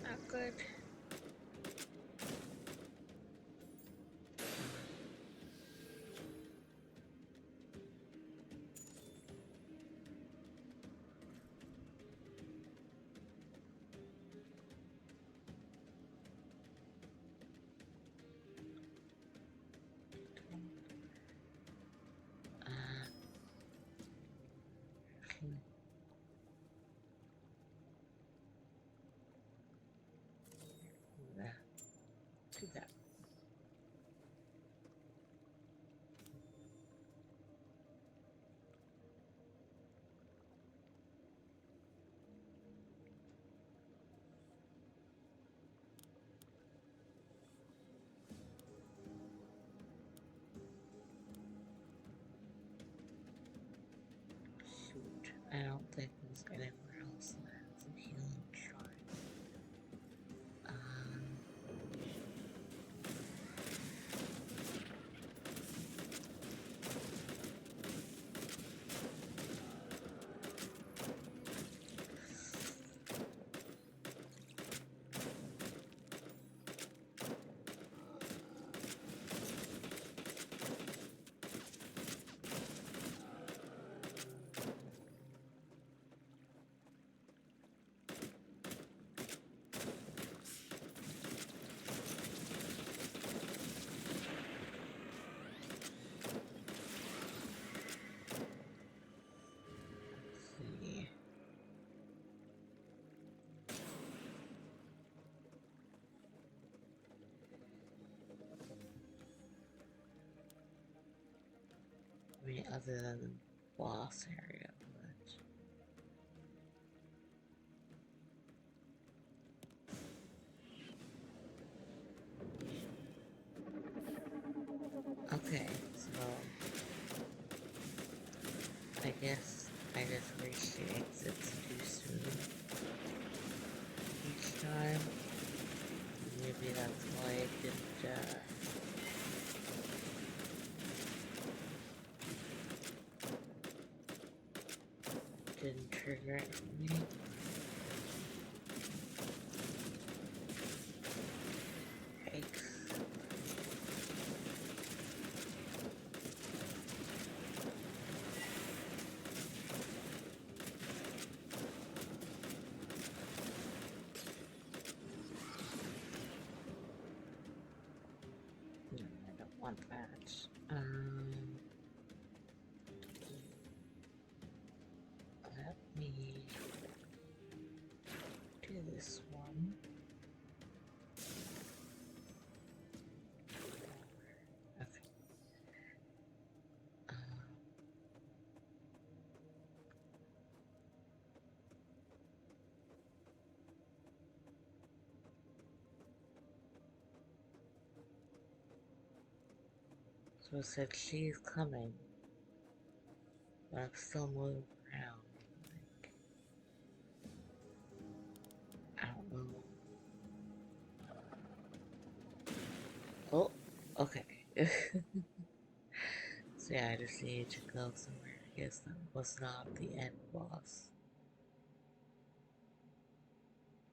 Not good. mean, other than the boss area, but... Okay, so... I guess I just reached the exits too soon each time. Maybe that's why it didn't trigger it for me. Yikes. No, I don't want that. Let me do this one. Okay. So it said she's coming, but I'm still moving around. Like, I don't know. Oh, okay. So yeah, I just need to go somewhere. I guess that was not the end boss.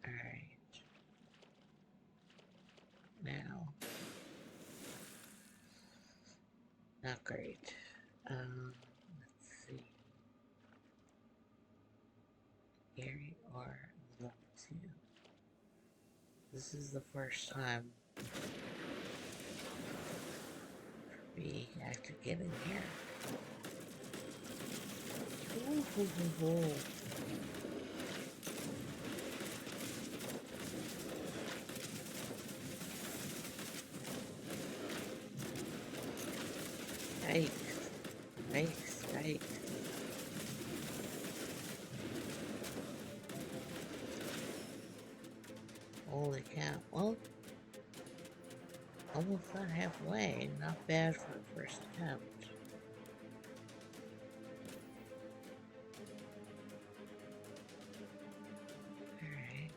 Alright. Now. Not great. Let's see. Gary or level 2. This is the first time for me actually getting here. Ooh. Yikes. Yikes. Holy cow. Well, almost not halfway. Not bad for the first attempt. Alright.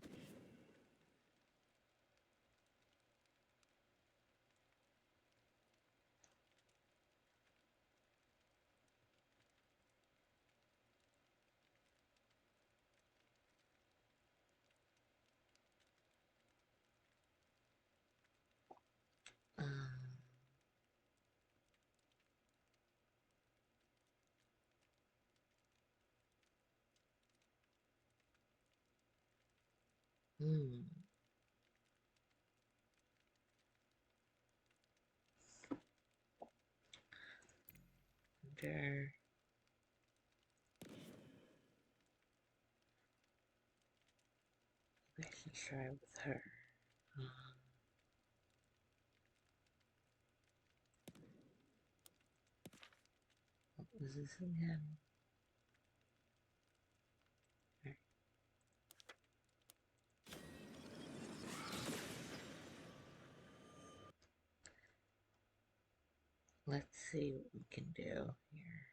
Hmm. There. I should try with her. What was this again? Right. Let's see what we can do here.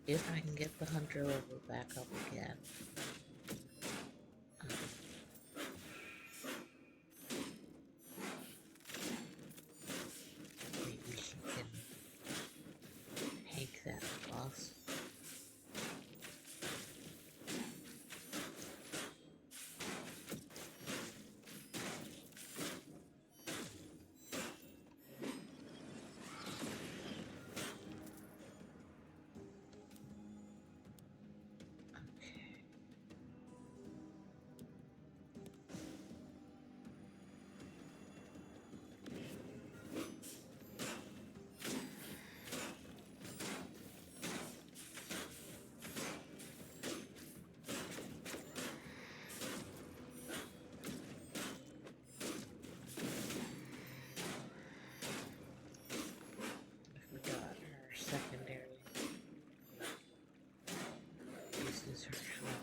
if I can get the hunter level back up again, um, maybe he can take that boss. Okay. I forgot her secondary uses her health.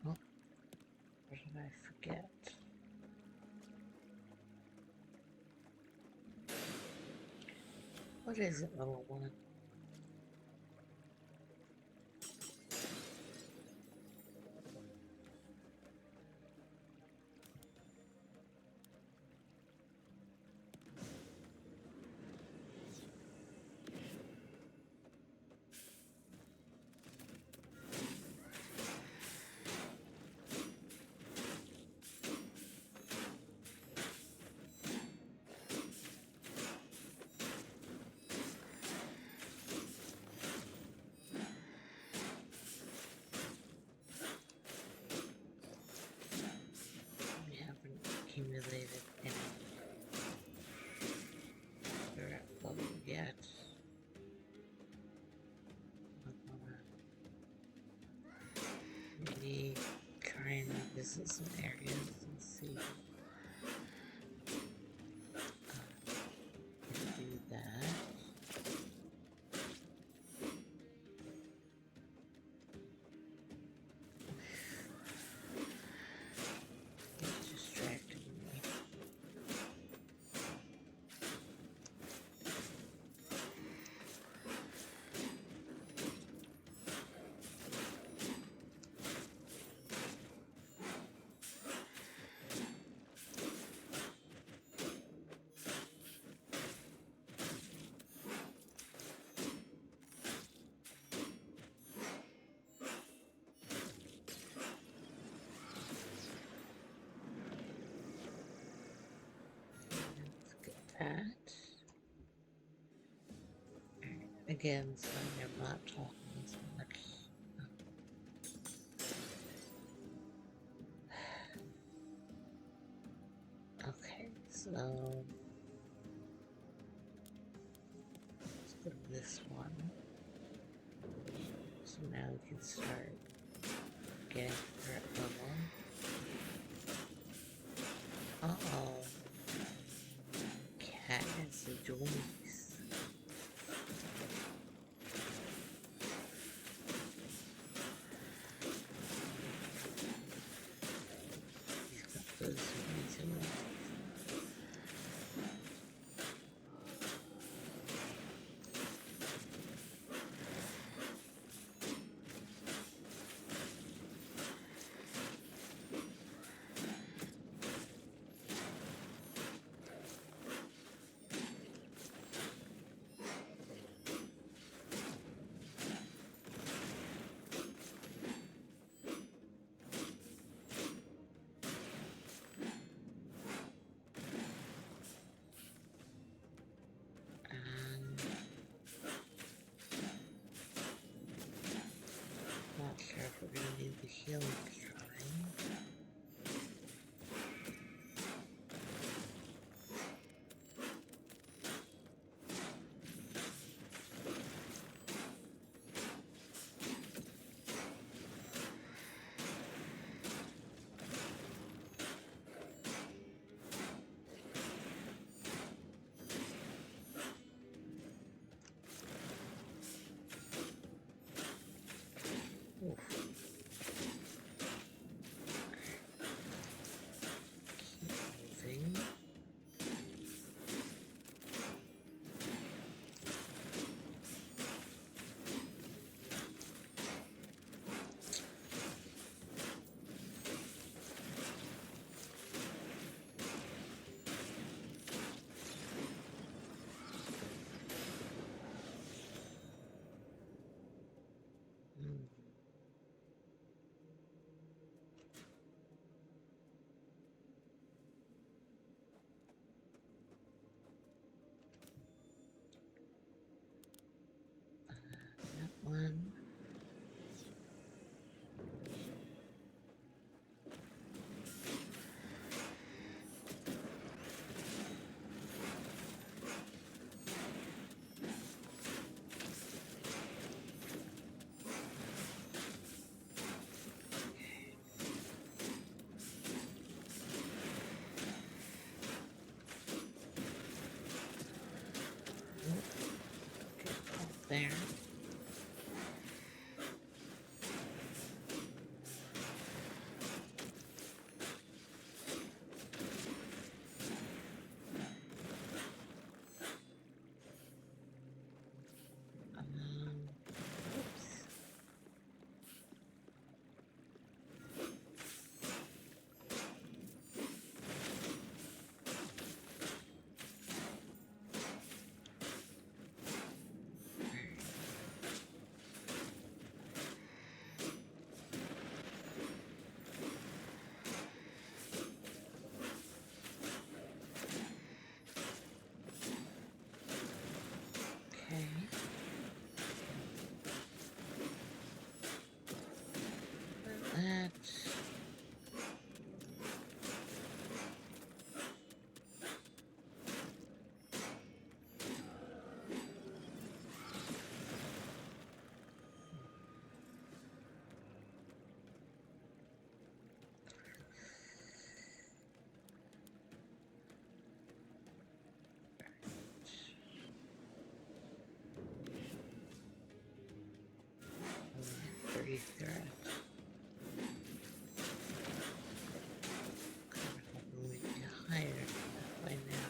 Oh, what did I forget? What is it, level 1? We haven't accumulated any direct level yet. I'm gonna maybe try and visit some areas and see if do that. It's distracting me. Let's get that. Again, so I'm not talking as much. Okay, so let's go to this one. So now we can start getting threat level. Uh-oh. Cat has the joints. He's got those joints in it. there. Oops. Okay. That. Three threat. Kind of hoping we get higher than that by now.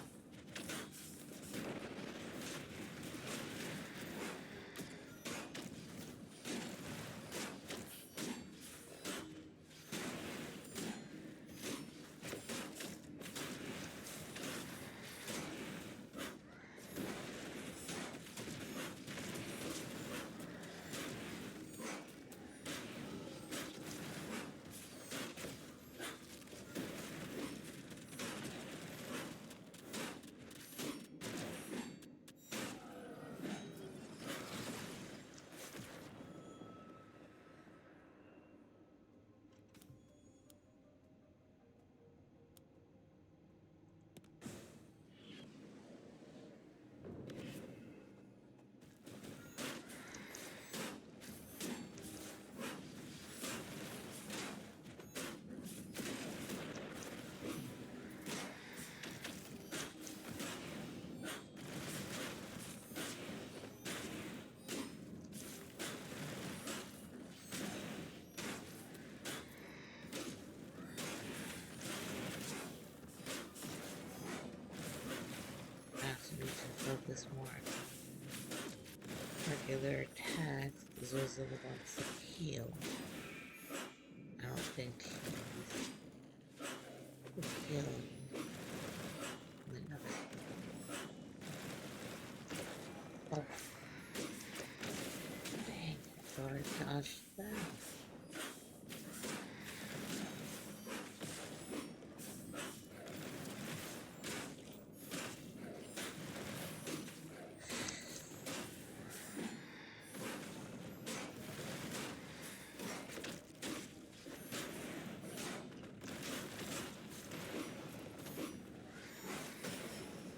Perhaps we should focus more on regular attacks because those are the ones that heal. I don't think he's healing enough. Oh, dang, I thought I dodged that.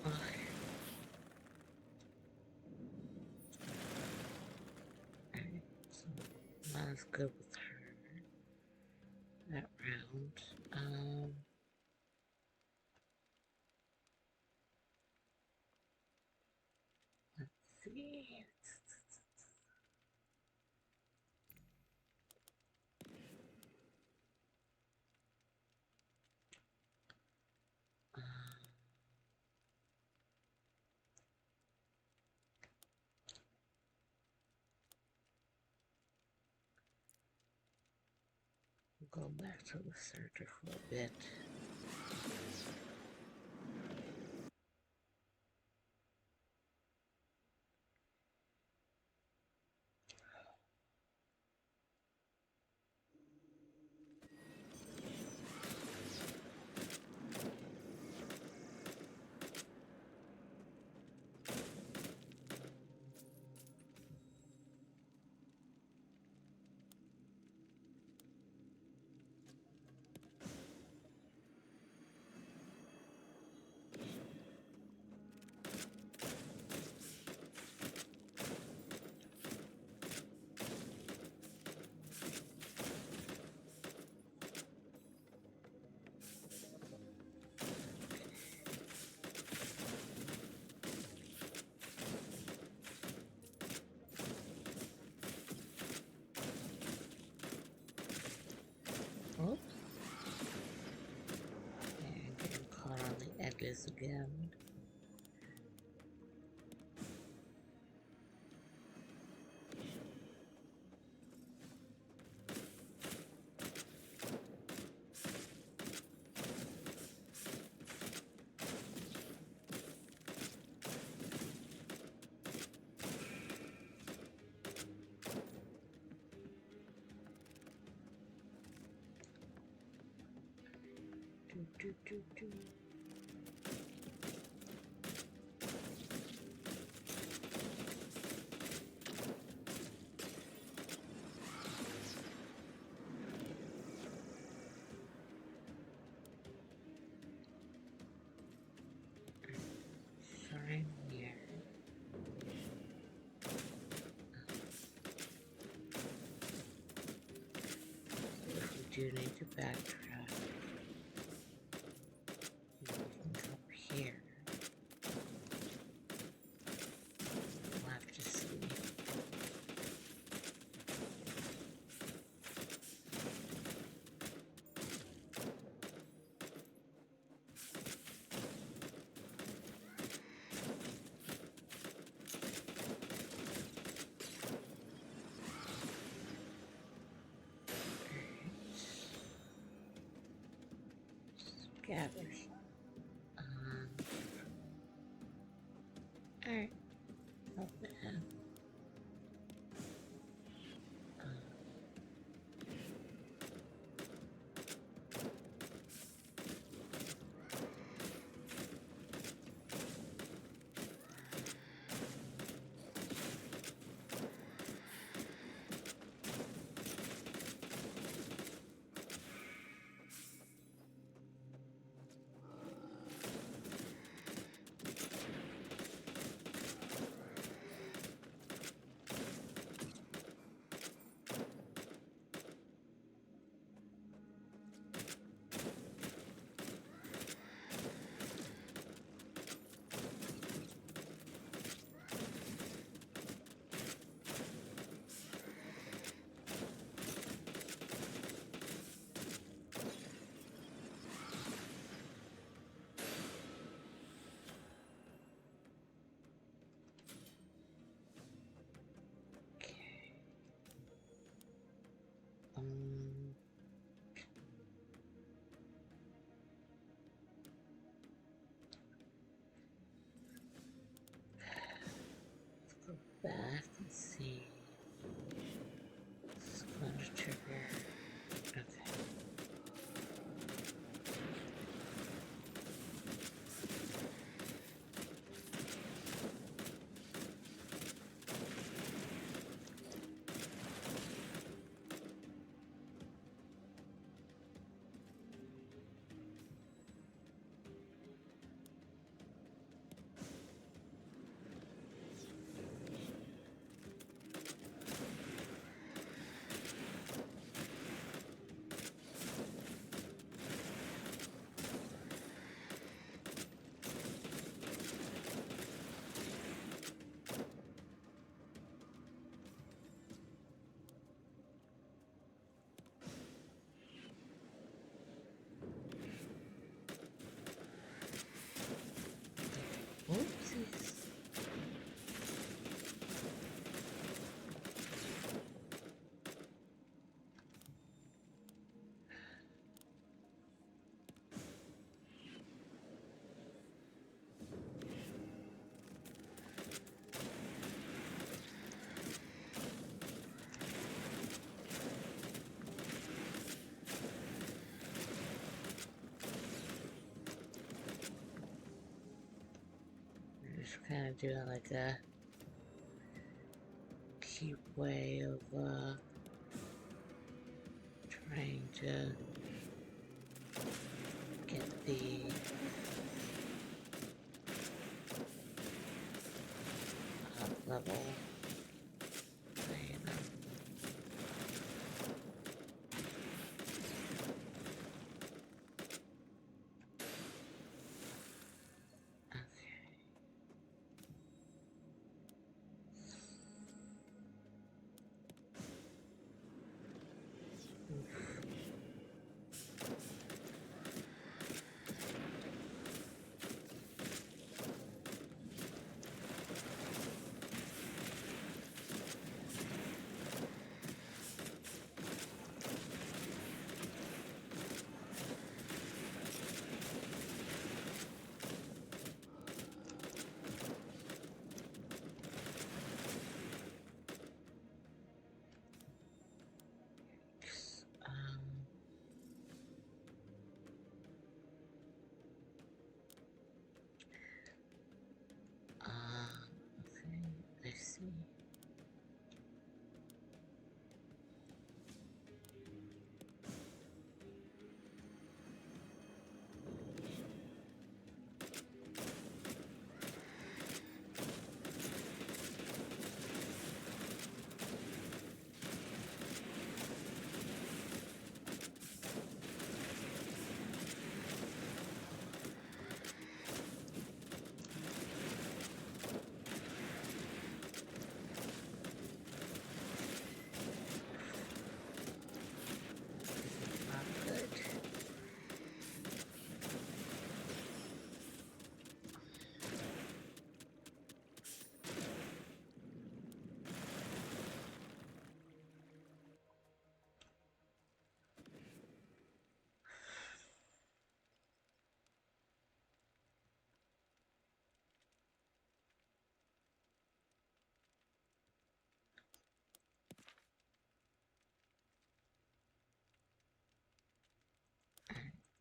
Okay. Alright, so not as good with her that round. Let's see. Go back to the searcher for a bit. focus again. Do. Sorry, here. If we do need to backtrack, we can come here. We'll have to see. Gathers. Alright. Not bad. Let's go back and see. It's going to trigger. Okay. Oopsies. Just kind of doing like a cute way of trying to get the level. You know.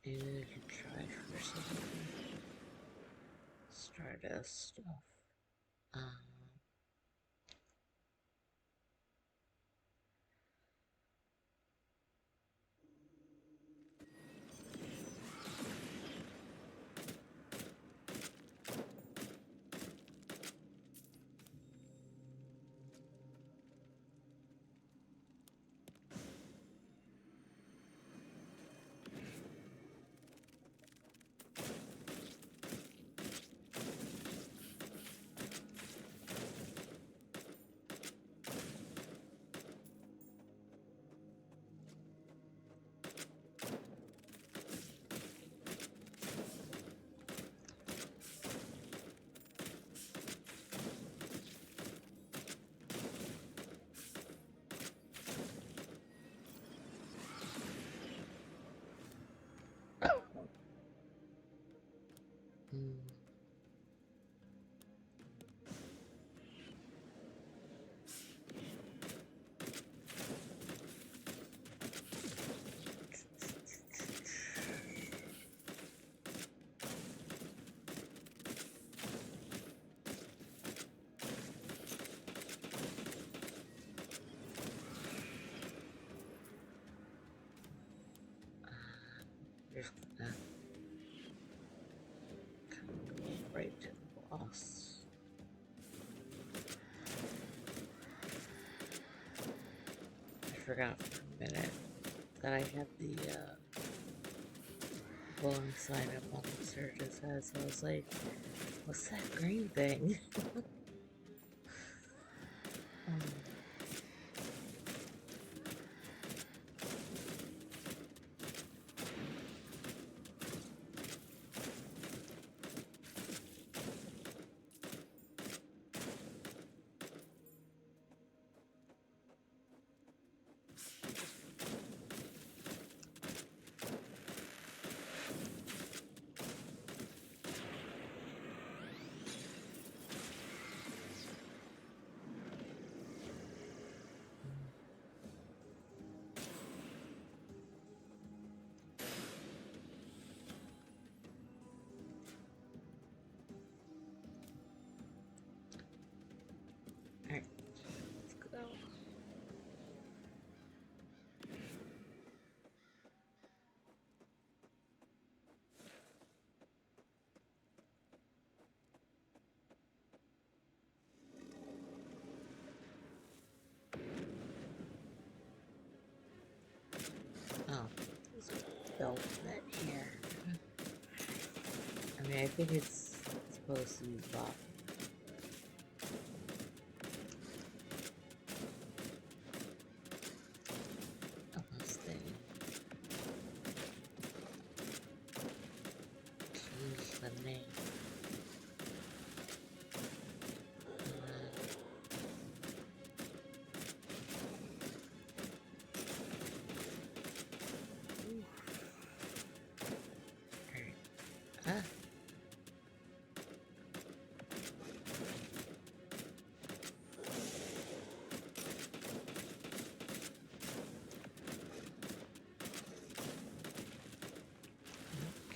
Maybe we could try for some Stardust stuff. Um, mm, just gonna go right to the boss. I forgot for a minute that I had the glowing sign up on the Surge's head, so I was like, what's that green thing? um, Alright, let's go. Oh, there's a Velvet here. I mean, I think it's supposed to be bought. Unless they change the name. Alright. Ah,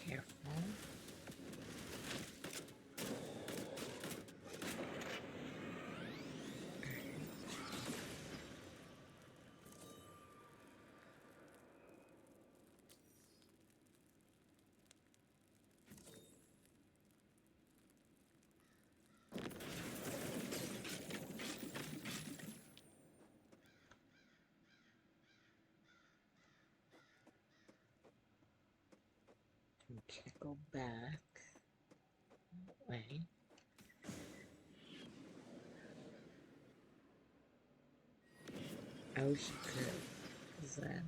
careful. We can't go back. Wait. I wish you could, because then.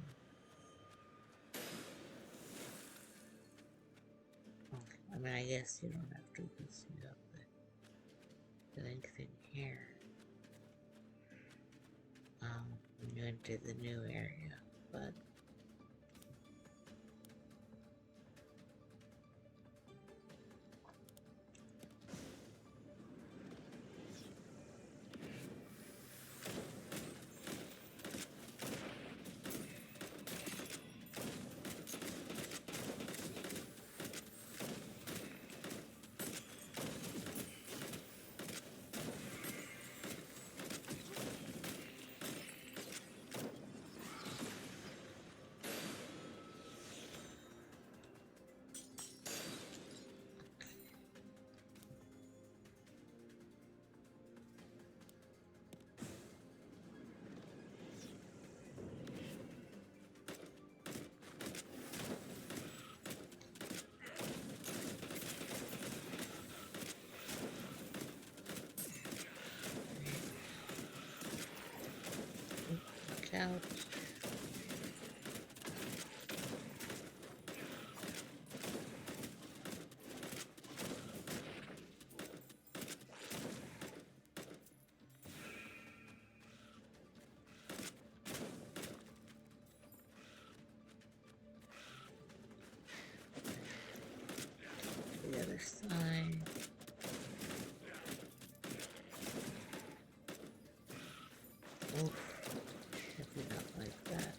Well, I mean, I guess you don't have to because you have the link thing here. When you enter the new area, but. out. The other side. Oof, I do not like that.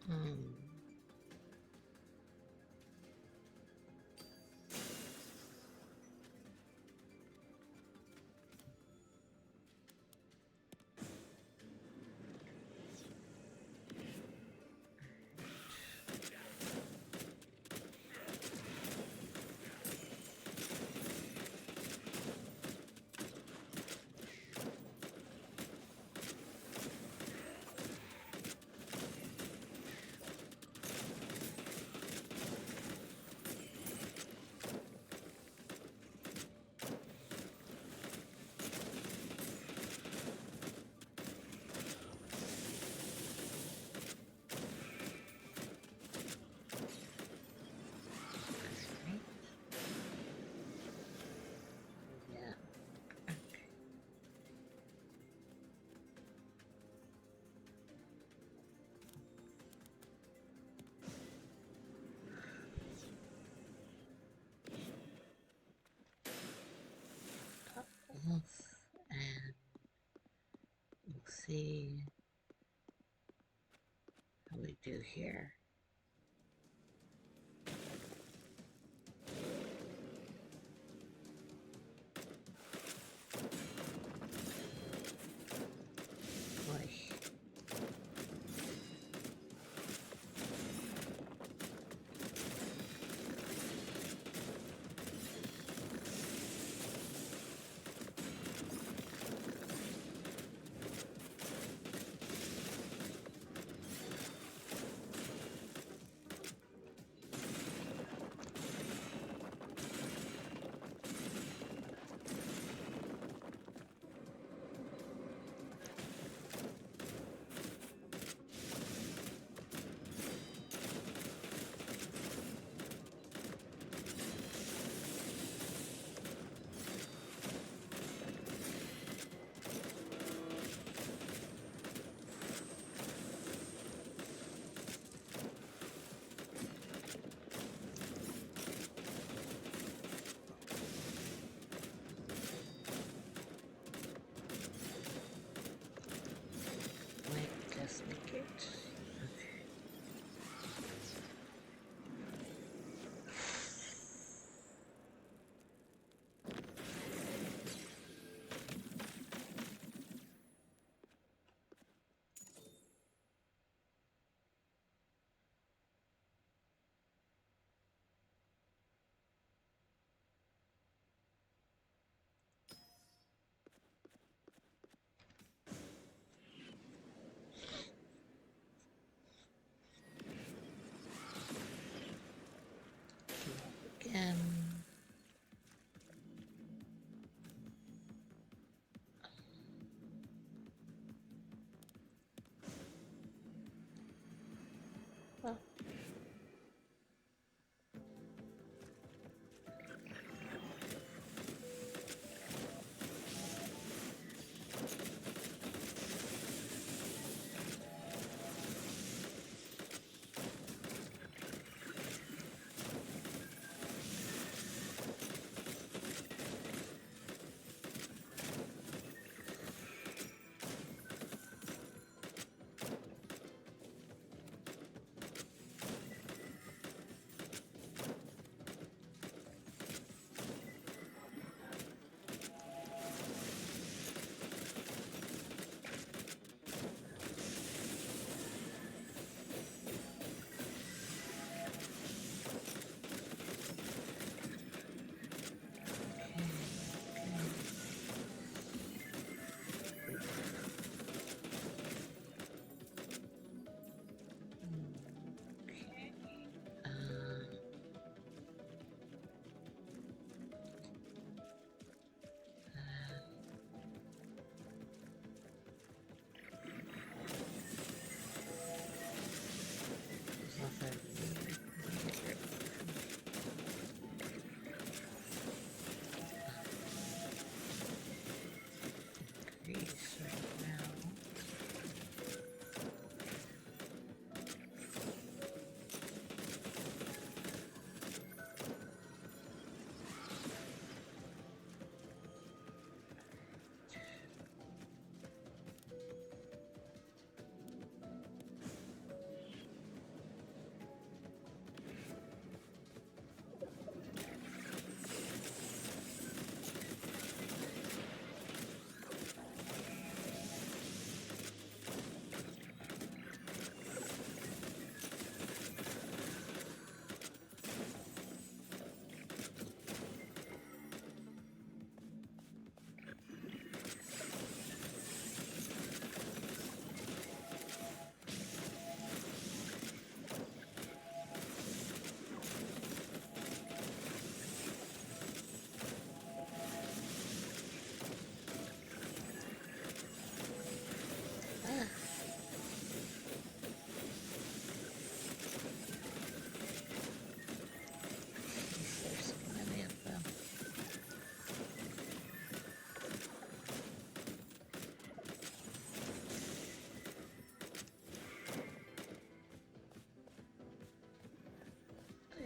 Hmm. Right? Yeah. Oof. And we'll see how we do here. Boy. Might just make it. Okay. Again. Well,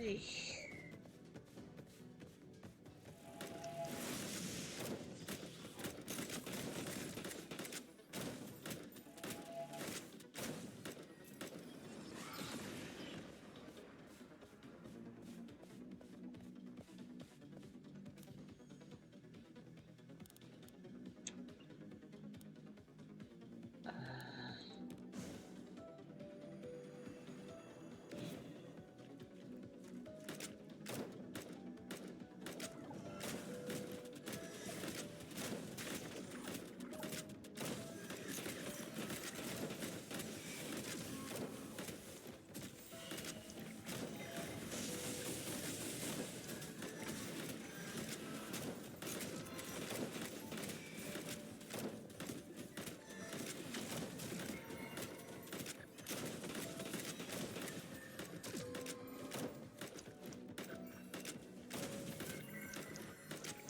Hey.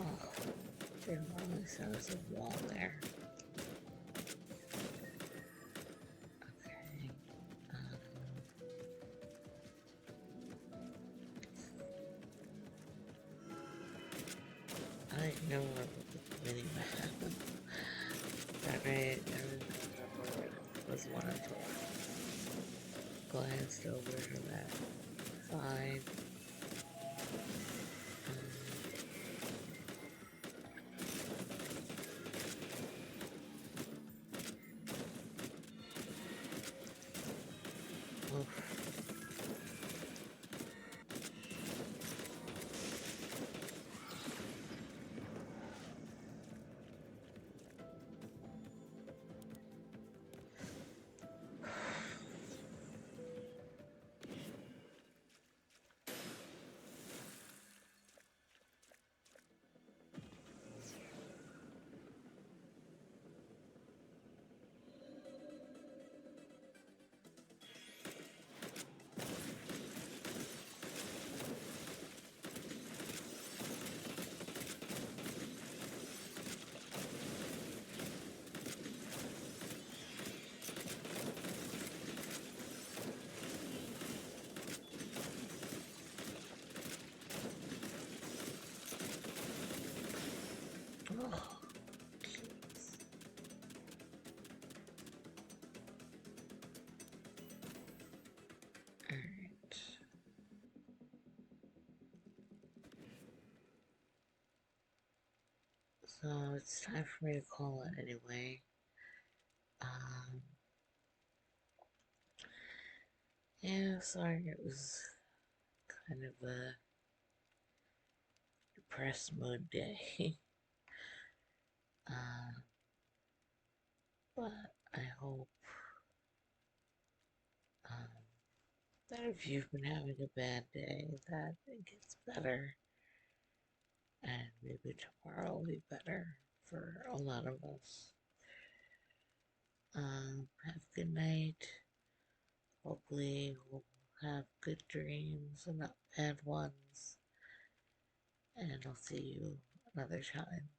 Oh, didn't realize there was a wall there. Okay. I didn't know where the mini map. That right, I remember it was one until I glanced over to that side. Oof. Oh, jeez. Alright. So it's time for me to call it anyway. Um, yeah, sorry, it was kind of a depressed mood day. uh, but I hope um, that if you've been having a bad day, that it gets better, and maybe tomorrow will be better for a lot of us. Have a good night. Hopefully, we'll have good dreams and not bad ones. And I'll see you another time.